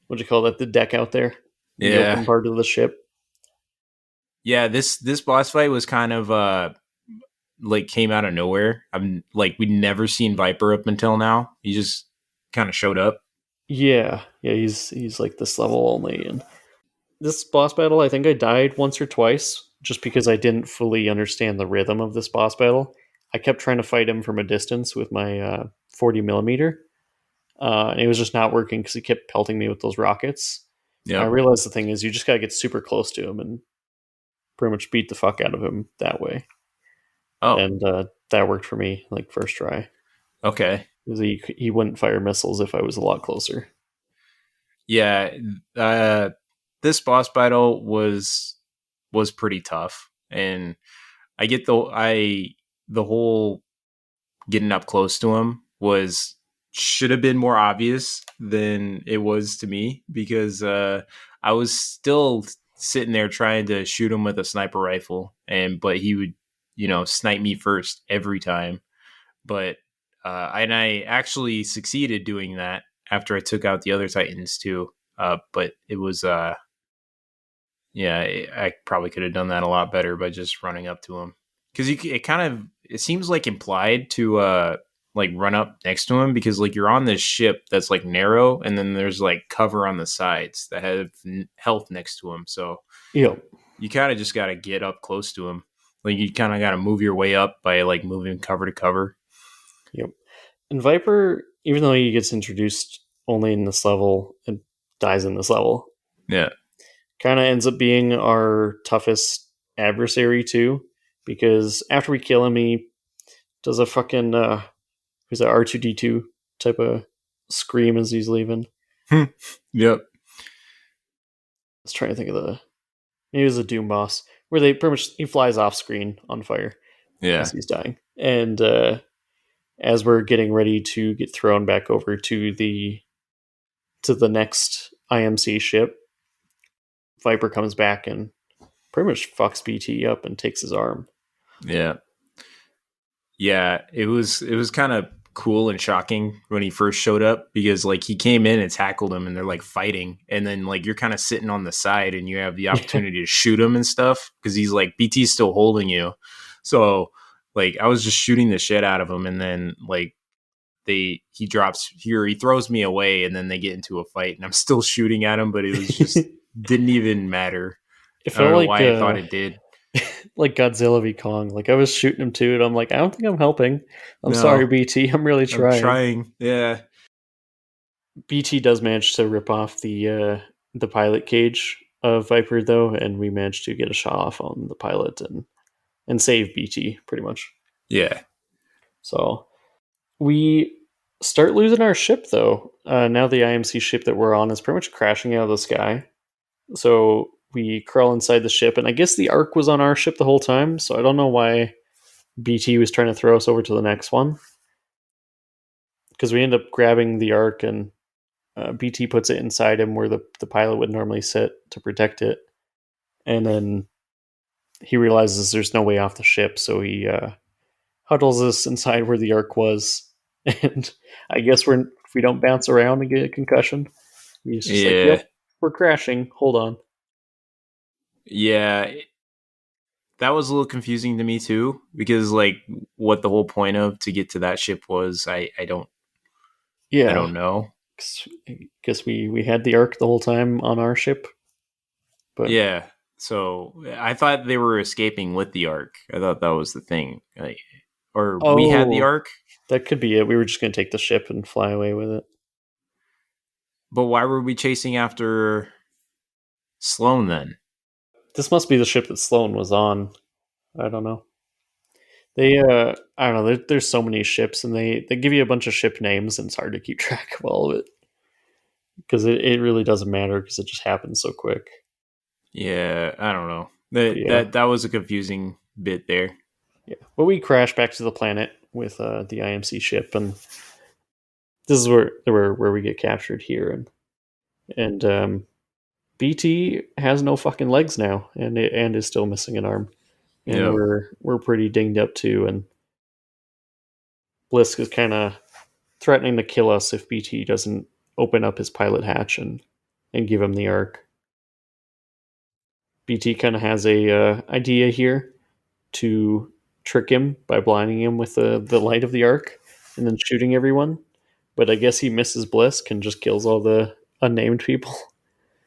what do you call that, the deck out there, the Yeah, open part of the ship. yeah. This boss fight was kind of like came out of nowhere. I'm like we'd never seen Viper up until now. He just kind of showed up. Yeah, he's like this level only, and this boss battle, I think I died once or twice just because I didn't fully understand the rhythm of this boss battle. I kept trying to fight him from a distance with my 40 millimeter, and it was just not working because he kept pelting me with those rockets. And I Yep. realized the thing is, you just gotta get super close to him and pretty much beat the fuck out of him that way. Oh, And that worked for me, like first try, okay. because he wouldn't fire missiles if I was a lot closer. Yeah. Uh, this boss battle was pretty tough, and I get the whole getting up close to him was should have been more obvious than it was to me because I was still sitting there trying to shoot him with a sniper rifle, but he would snipe me first every time. But and I actually succeeded doing that after I took out the other Titans too. But it was yeah, I probably could have done that a lot better by just running up to him because it seems like implied to like run up next to him because like you're on this ship that's like narrow and then there's like cover on the sides that have health next to him, so Yep, you kind of just got to get up close to him. Like you kind of got to move your way up by like moving cover to cover. yep. And Viper, even though he gets introduced only in this level and dies in this level, Yeah. kind of ends up being our toughest adversary too. Because after we kill him, he does a fucking who's that R2D2 type of scream as he's leaving. Yep. I was trying to think of maybe it was a Doom boss where they pretty much he flies off screen on fire Yeah. as he's dying, and as we're getting ready to get thrown back over to the next IMC ship, Viper comes back and pretty much fucks BT up and takes his arm. Yeah. Yeah, it was kind of cool and shocking when he first showed up because like he came in and tackled him and they're like fighting and then like you're kind of sitting on the side and you have the Yeah. opportunity to shoot him and stuff because he's like BT's still holding you. So like I was just shooting the shit out of him and then like he drops here, he throws me away and then they get into a fight and I'm still shooting at him, but it was just It didn't even matter. I don't felt know why I thought it did. like Godzilla v Kong. Like I was shooting him too, and I'm like, I don't think I'm helping. I'm sorry, No, BT. I'm really I'm trying. trying. Yeah. BT does manage to rip off the pilot cage of Viper though, and we managed to get a shot off on the pilot and save BT pretty much. Yeah. So we start losing our ship though. Now the IMC ship that we're on is pretty much crashing out of the sky. So we crawl inside the ship, and I guess the Ark was on our ship the whole time. So I don't know why BT was trying to throw us over to the next one, because we end up grabbing the Ark and BT puts it inside him where the pilot would normally sit to protect it, and then he realizes there's no way off the ship, so he huddles us inside where the Ark was, and I guess if we don't bounce around and get a concussion, he's just like, Yeah. "Yep, we're crashing. Hold on." Yeah, that was a little confusing to me too because like what the whole point of to get to that ship was I Yeah, don't know. I guess we had the Ark the whole time on our ship, but Yeah. So I thought they were escaping with the Ark. I thought that was the thing. Like, or we had the oh, Ark, that could be it. We were just going to take the ship and fly away with it. but why were we chasing after Sloan then? This must be the ship that Sloan was on. I don't know. They, I don't know. There's so many ships, and they give you a bunch of ship names, and it's hard to keep track of all of it because it really doesn't matter because it just happens so quick. Yeah, I don't know. But That yeah, that that was a confusing bit there. Yeah, but we crash back to the planet with the IMC ship, and this is where we get captured here, and BT has no fucking legs now, and is still missing an arm, and Yep. we're pretty dinged up too, and Blisk is kind of threatening to kill us if BT doesn't open up his pilot hatch and give him the arc. BT kind of has a idea here to trick him by blinding him with the light of the arc and then shooting everyone. But I guess he misses Blisk and just kills all the unnamed people.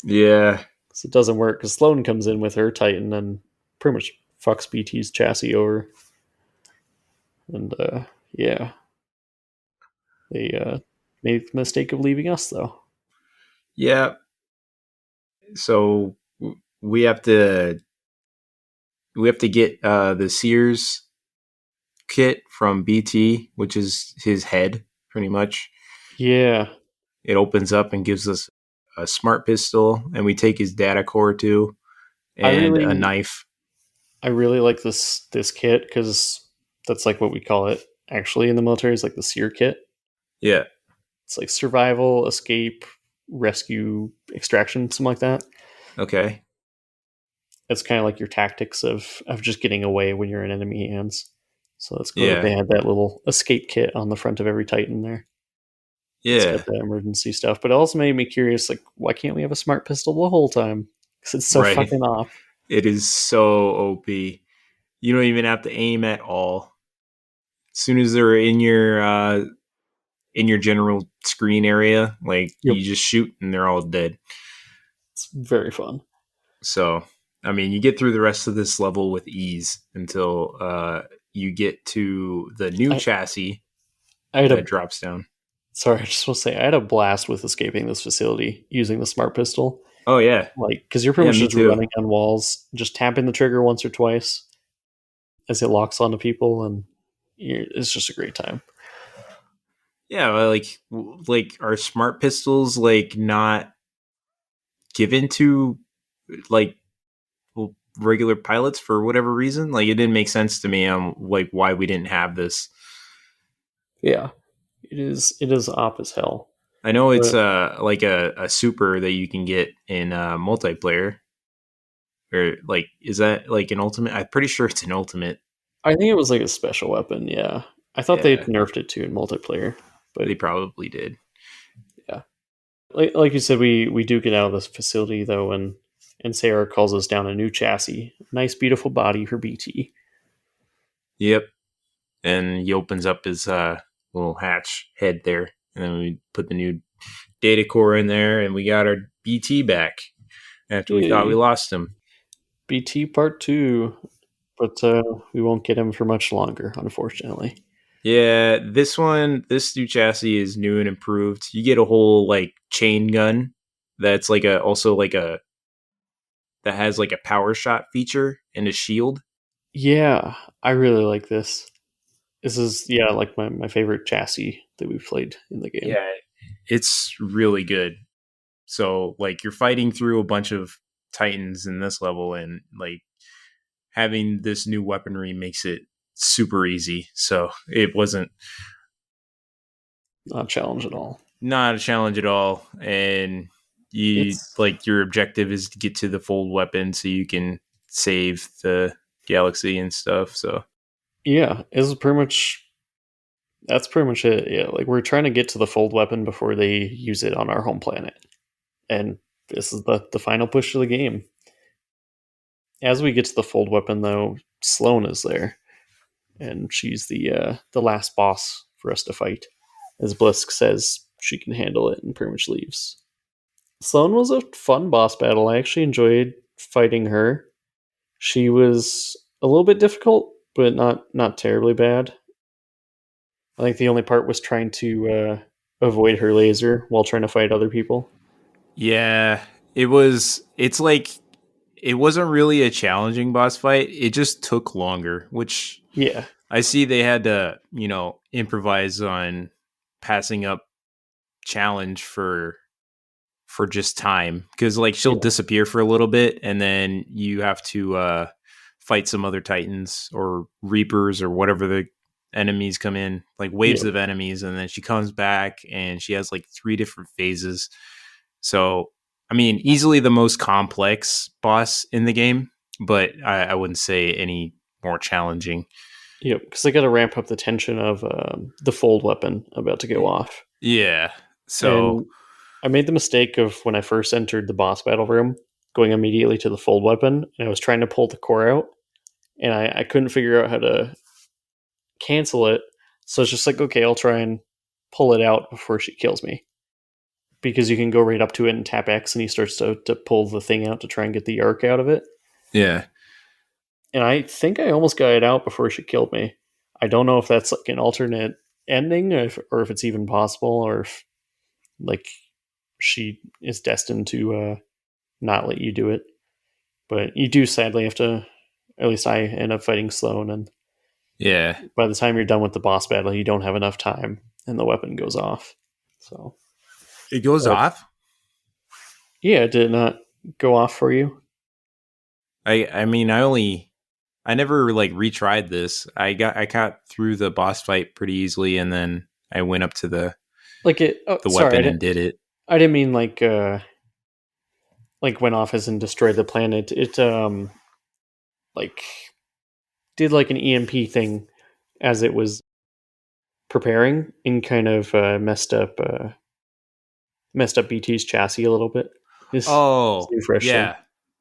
Yeah. So it doesn't work because Sloan comes in with her Titan and pretty much fucks BT's chassis over. And yeah, they made the mistake of leaving us though. Yeah. So we have to get the Sears kit from BT, which is his head, pretty much. Yeah, It opens up and gives us a smart pistol, and we take his data core too, I and a really knife. I really like this kit because that's like what we call it actually in the military is like the SEER kit. Yeah. It's like survival, escape, rescue, extraction, something like that. Okay. It's kind of like your tactics of just getting away when you're in enemy hands. So it's cool that Yeah. they had that little escape kit on the front of every Titan there. It's got Yeah. that emergency stuff, but it also made me curious, like, why can't we have a smart pistol the whole time? Because it's so Right. fucking off. It is so OP. You don't even have to aim at all. As soon as they're in your general screen area, like Yep, you just shoot and they're all dead. it's very fun. So, I mean, you get through the rest of this level with ease until you get to the new I chassis I had that a drops down. sorry, I just want to say I had a blast with escaping this facility using the smart pistol. Oh yeah, Like, because you're pretty yeah, much me just too. running on walls, just tapping the trigger once or twice as it locks onto people, and it's just a great time. Yeah, well, like are smart pistols like not given to like regular pilots for whatever reason? Like it didn't make sense to me on like why we didn't have this. Yeah, it is op as hell. I know it's But like a super that you can get in multiplayer, or like is that like an ultimate? I'm pretty sure it's an ultimate. I think it was like a special weapon. Yeah, I thought they Yeah, nerfed it too in multiplayer. But they probably did. yeah, like you said, we do get out of this facility though, and Sarah calls us down a new chassis. Nice, beautiful body for BT. Yep. And he opens up his little hatch head there, and then we put the new data core in there, and we got our BT back after we thought we Yay. lost him. BT Part 2, but we won't get him for much longer, unfortunately. Yeah, this new chassis is new and improved. You get a whole like chain gun that's like a also like a that has like a power shot feature and a shield. Yeah, I really like this. This is, yeah, like my favorite chassis that we've played in the game. Yeah, it's really good. So like you're fighting through a bunch of titans in this level, and like having this new weaponry makes it super easy. So it wasn't Not a challenge at all. not a challenge at all. And you It's, like your objective is to get to the fold weapon so you can save the galaxy and stuff. So yeah, that's pretty much it. Yeah, like we're trying to get to the fold weapon before they use it on our home planet. And this is the final push of the game. As we get to the fold weapon though, Sloan is there. And she's the last boss for us to fight. As Blisk says she can handle it and pretty much leaves. Sloan was a fun boss battle. I actually enjoyed fighting her. She was a little bit difficult, but not terribly bad. I think the only part was trying to avoid her laser while trying to fight other people. yeah, it's like it wasn't really a challenging boss fight. It just took longer, which Yeah, I see they had to, improvise on passing up challenge for just time, because like she'll yeah, disappear for a little bit and then you have to fight some other Titans or Reapers or whatever the enemies come in, like waves of enemies, and then she comes back and she has like 3 different phases. So, I mean, easily the most complex boss in the game, but I wouldn't say any more challenging. Yep, because I got to ramp up the tension of the fold weapon about to go off. Yeah. So, And I made the mistake of when I first entered the boss battle room, going immediately to the fold weapon, and I was trying to pull the core out, and I couldn't figure out how to cancel it. So it's just like, okay, I'll try and pull it out before she kills me. Because you can go right up to it and tap X, and he starts to pull the thing out to try and get the arc out of it. yeah. And I think I almost got it out before she killed me. I don't know if that's like an alternate ending, or if it's even possible, or if like she is destined to not let you do it. But you do sadly have to. At least I end up fighting Sloane, and Yeah. by the time you're done with the boss battle, you don't have enough time, and the weapon goes off. So It goes off? yeah, did it not go off for you? I mean, I never like retried this. I got through the boss fight pretty easily, and then I went up to the Like it? Oh, sorry, weapon and did it. I didn't mean like went off as in destroyed the planet. It like did like an EMP thing as it was preparing, and kind of messed up BT's chassis a little bit. This Oh, new fresh thing. yeah.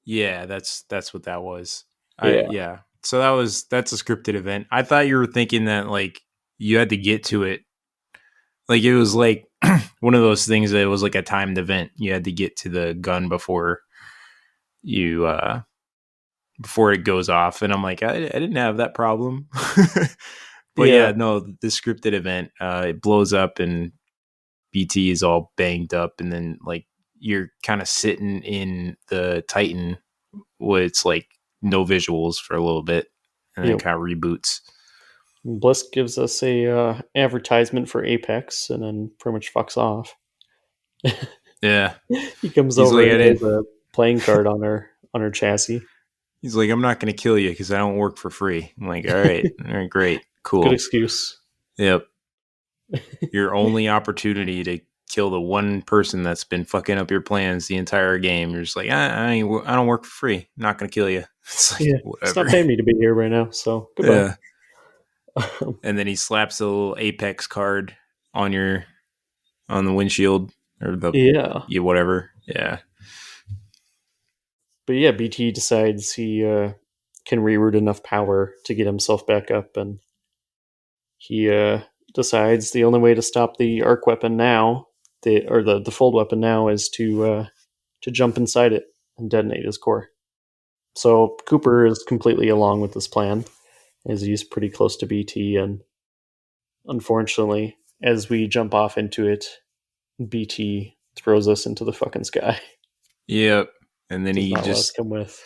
Yeah, that's what that was. Yeah. Yeah. So that's a scripted event. I thought you were thinking that like you had to get to it. Like it was like one of those things that it was like a timed event. You had to get to the gun you before it goes off, and I'm like, I didn't have that problem. But Yeah. yeah, no, the scripted event, it blows up and BT is all banged up, and then like you're kind of sitting in the Titan where it's like no visuals for a little bit, and then Yep. kind of reboots. Bliss gives us a advertisement for Apex, and then pretty much fucks off. Yeah, He comes he's over like, and has a playing card on her chassis. he's like, I'm not gonna kill you because I don't work for free. I'm like, all right, great, Good cool. excuse. Yep. Your only opportunity to kill the one person that's been fucking up your plans the entire game. You're just like, I don't work for free. I'm not gonna kill you. It's like, Yeah, whatever. it's not paying me to be here right now, so goodbye. Yeah. And then he slaps a little Apex card on the windshield or Yeah. whatever. Yeah. But yeah, BT decides he can reroute enough power to get himself back up, and he decides the only way to stop the arc weapon now, the fold weapon now, is to jump inside it and detonate his core. So Cooper is completely along with this plan, as he's pretty close to BT, and unfortunately, as we jump off into it, BT throws us into the fucking sky. Yep. And then Does not let us come with.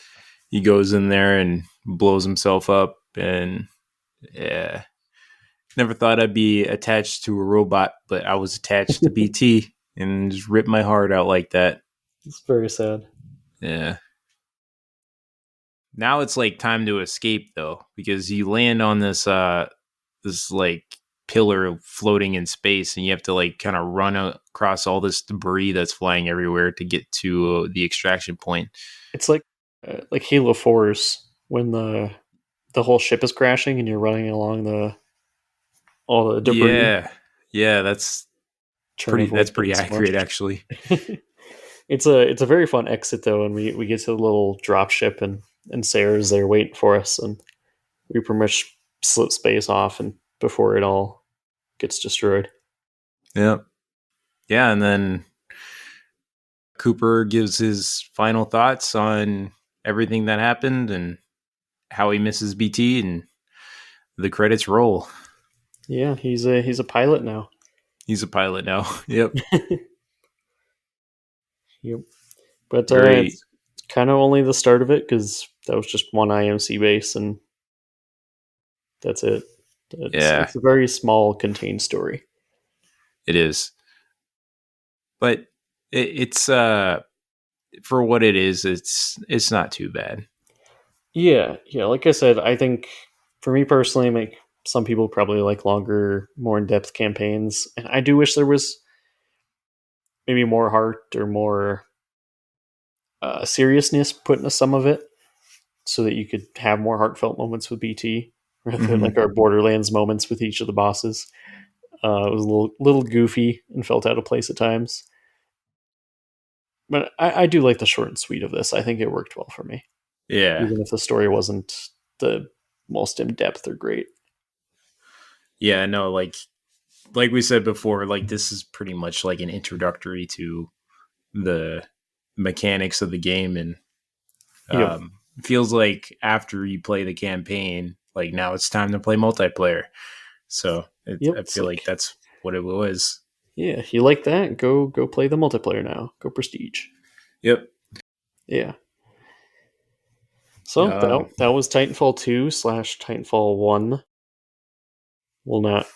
he goes in there and blows himself up, and yeah. Never thought I'd be attached to a robot, but I was attached to BT and just ripped my heart out like that. It's very sad. Yeah. Now it's like time to escape though, because you land on this like pillar floating in space, and you have to like kind of run across all this debris that's flying everywhere to get to the extraction point. It's like Halo 4's when the whole ship is crashing and you're running along all the debris. Yeah, that's Trying to pretty avoid getting accurate smushed. actually. It's a very fun exit though, and we get to the little drop ship, and Sarah's there waiting for us, and we pretty much slip space off and before it all gets destroyed. Yeah. Yeah, and then Cooper gives his final thoughts on everything that happened and how he misses BT, and the credits roll. Yeah, he's a pilot now. He's a pilot now. Yep. Yep. But Very it's kind of only the start of it, because that was just one IMC base, and that's it. Yeah. It's a very small, contained story. It is. But it's for what it is, it's not too bad. Yeah. Like I said, I think for me personally, like some people probably like longer, more in depth campaigns, and I do wish there was maybe more heart or more seriousness put into some of it, so that you could have more heartfelt moments with BT rather than like Hmm. our Borderlands moments with each of the bosses. It was a little goofy and felt out of place at times, but I do like the short and sweet of this. I think it worked well for me, Yeah. even if the story wasn't the most in depth or great. Yeah, no, like we said before, like this is pretty much like an introductory to the mechanics of the game, and Yep. feels like after you play the campaign, like now it's time to play multiplayer. So Yep. I It's feel like like, that's what it was. yeah, if you like that, go play the multiplayer now. Go Prestige. Yep. Yeah. So Um, that was Titanfall 2 slash Titanfall 1. We'll not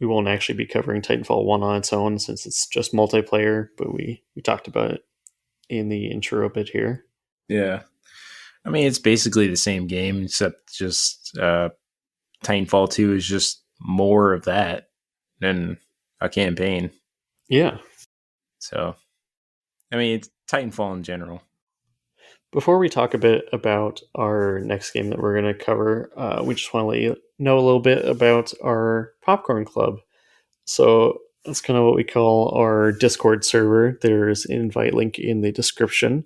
we won't actually be covering Titanfall 1 on its own since it's just multiplayer, but we talked about it in the intro a bit here. yeah. I mean, it's basically the same game, except just Titanfall 2 is just more of that than a campaign. Yeah. So, I mean, it's Titanfall in general. Before we talk a bit about our next game that we're going to cover, we just want to let you know a little bit about our Popcorn Club. So that's kind of what we call our Discord server. There's an invite link in the description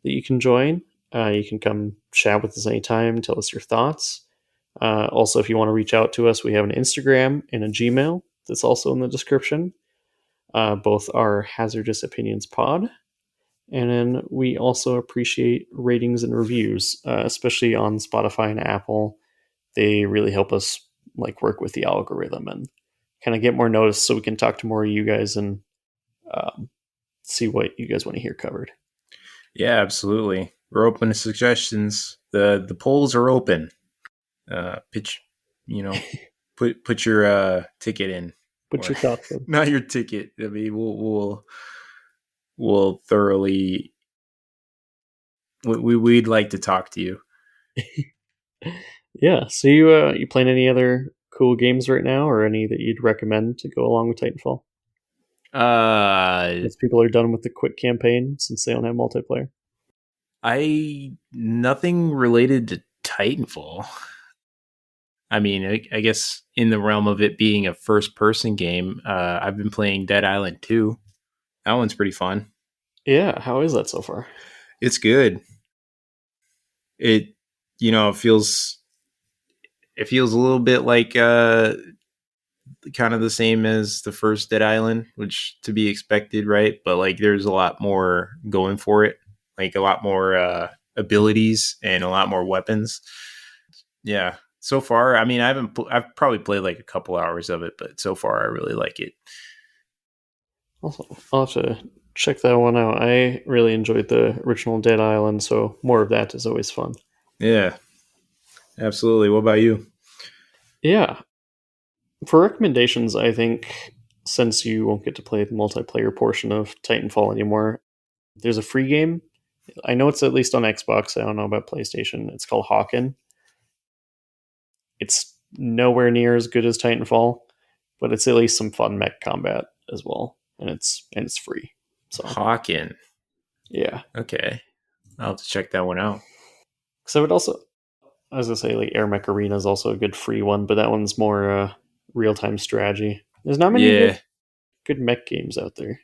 that you can join. You can come chat with us anytime, tell us your thoughts. Also, if you want to reach out to us, we have an Instagram and a Gmail that's also in the description. Both are Hazardous Opinions Pod. And then we also appreciate ratings and reviews, especially on Spotify and Apple. They really help us like work with the algorithm and kind of get more notice, so we can talk to more of you guys and um, see what you guys want to hear covered. Yeah, absolutely. We're open to suggestions. The polls are open. Pitch, you know, put your ticket in, Put or your thoughts in. not your ticket. I mean, we'll thoroughly. We'd like to talk to you. Yeah. So you playing any other cool games right now, or any that you'd recommend to go along with Titanfall? Uh, Most people are done with the quick campaign since they don't have multiplayer. I nothing related to Titanfall. I mean, I guess in the realm of it being a first person game, I've been playing Dead Island 2. That one's pretty fun. Yeah. How is that so far? It's good. It it feels a little bit like kind of the same as the first Dead Island, which to be expected, right? But like there's a lot more going for it. Like a lot more abilities and a lot more weapons. Yeah. So far, I mean, I've probably played like a couple hours of it, but so far I really like it. Also, I'll have to check that one out. I really enjoyed the original Dead Island, so more of that is always fun. Yeah, absolutely. What about you? Yeah. For recommendations, I think since you won't get to play the multiplayer portion of Titanfall anymore, there's a free game. I know it's at least on Xbox. I don't know about PlayStation. It's called Hawken. It's nowhere near as good as Titanfall, but it's at least some fun mech combat as well, and it's free. So Hawkin. yeah, Okay. I'll have to check that one out. because I would also, as I say, like Air Mech Arena is also a good free one, but that one's more real time strategy. There's not many Yeah. good mech games out there.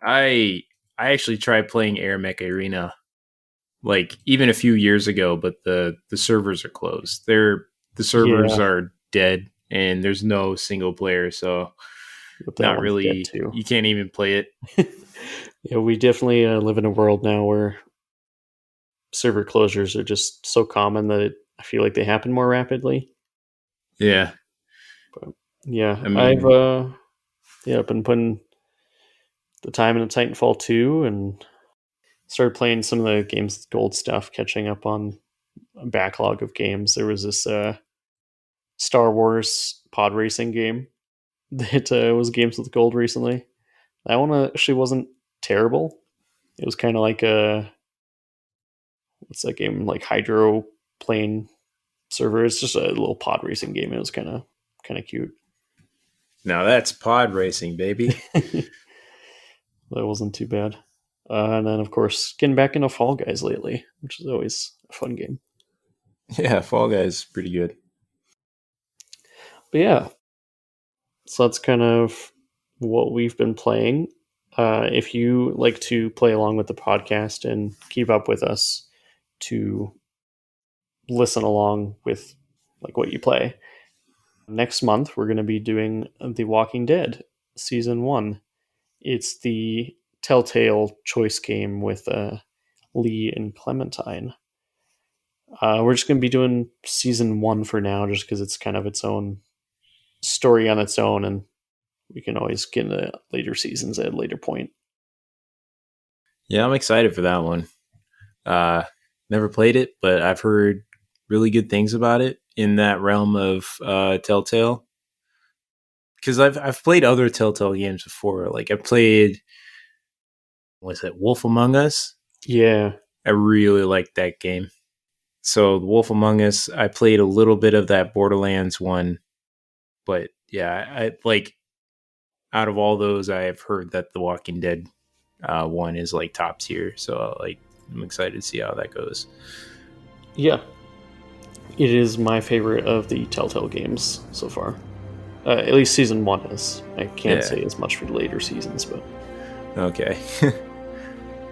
I I actually tried playing Air Mech Arena like even a few years ago, but the servers are closed. The servers Yeah, are dead and there's no single player, so but that not one's dead really too. you can't even play it. Yeah, we definitely live in a world now where server closures are just so common that I feel like they happen more rapidly. Yeah. But yeah, I I've mean, been putting the time into Titanfall 2 and started playing some of the games with gold stuff, catching up on a backlog of games. There was this Star Wars pod racing game that was games with gold recently. That one actually wasn't terrible. It was kind of like a what's that game like Hydro plane server. It's just a little pod racing game. It was kind of cute. Now that's pod racing, baby. That wasn't too bad. And then, of course, getting back into Fall Guys lately, which is always a fun game. Yeah, Fall Guys is pretty good. But yeah, so that's kind of what we've been playing. If you like to play along with the podcast and keep up with us to listen along with like what you play, next month we're going to be doing The Walking Dead Season 1. It's the Telltale choice game with Lee and Clementine. We're just going to be doing Season 1 for now, just because it's kind of its own story on its own, and we can always get into later seasons at a later point. Yeah, I'm excited for that one. Never played it, but I've heard really good things about it in that realm of Telltale. Because I've played other Telltale games before. Like I played, what's it, Wolf Among Us? Yeah. I really liked that game. So Wolf Among Us, I played a little bit of that Borderlands one. But yeah, I like out of all those, I've heard that the Walking Dead one is like top tier. So like I'm excited to see how that goes. Yeah. It is my favorite of the Telltale games so far. At least Season 1 is. I can't say as much for the later seasons, but... Okay.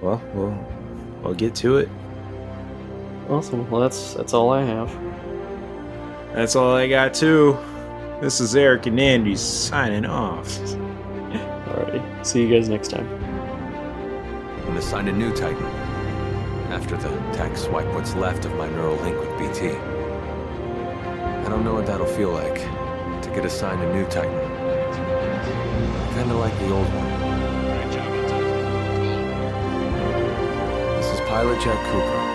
Well, we'll get to it. Awesome. Well, that's all I have. That's all I got, too. This is Eric and Andy signing off. Alrighty. See you guys next time. I'm assigned a new Titan. After the tech swipe what's left of my neural link with BT. I don't know what that'll feel like, to get assigned a new Titan. Kinda like the old one. This is Pilot Jack Cooper.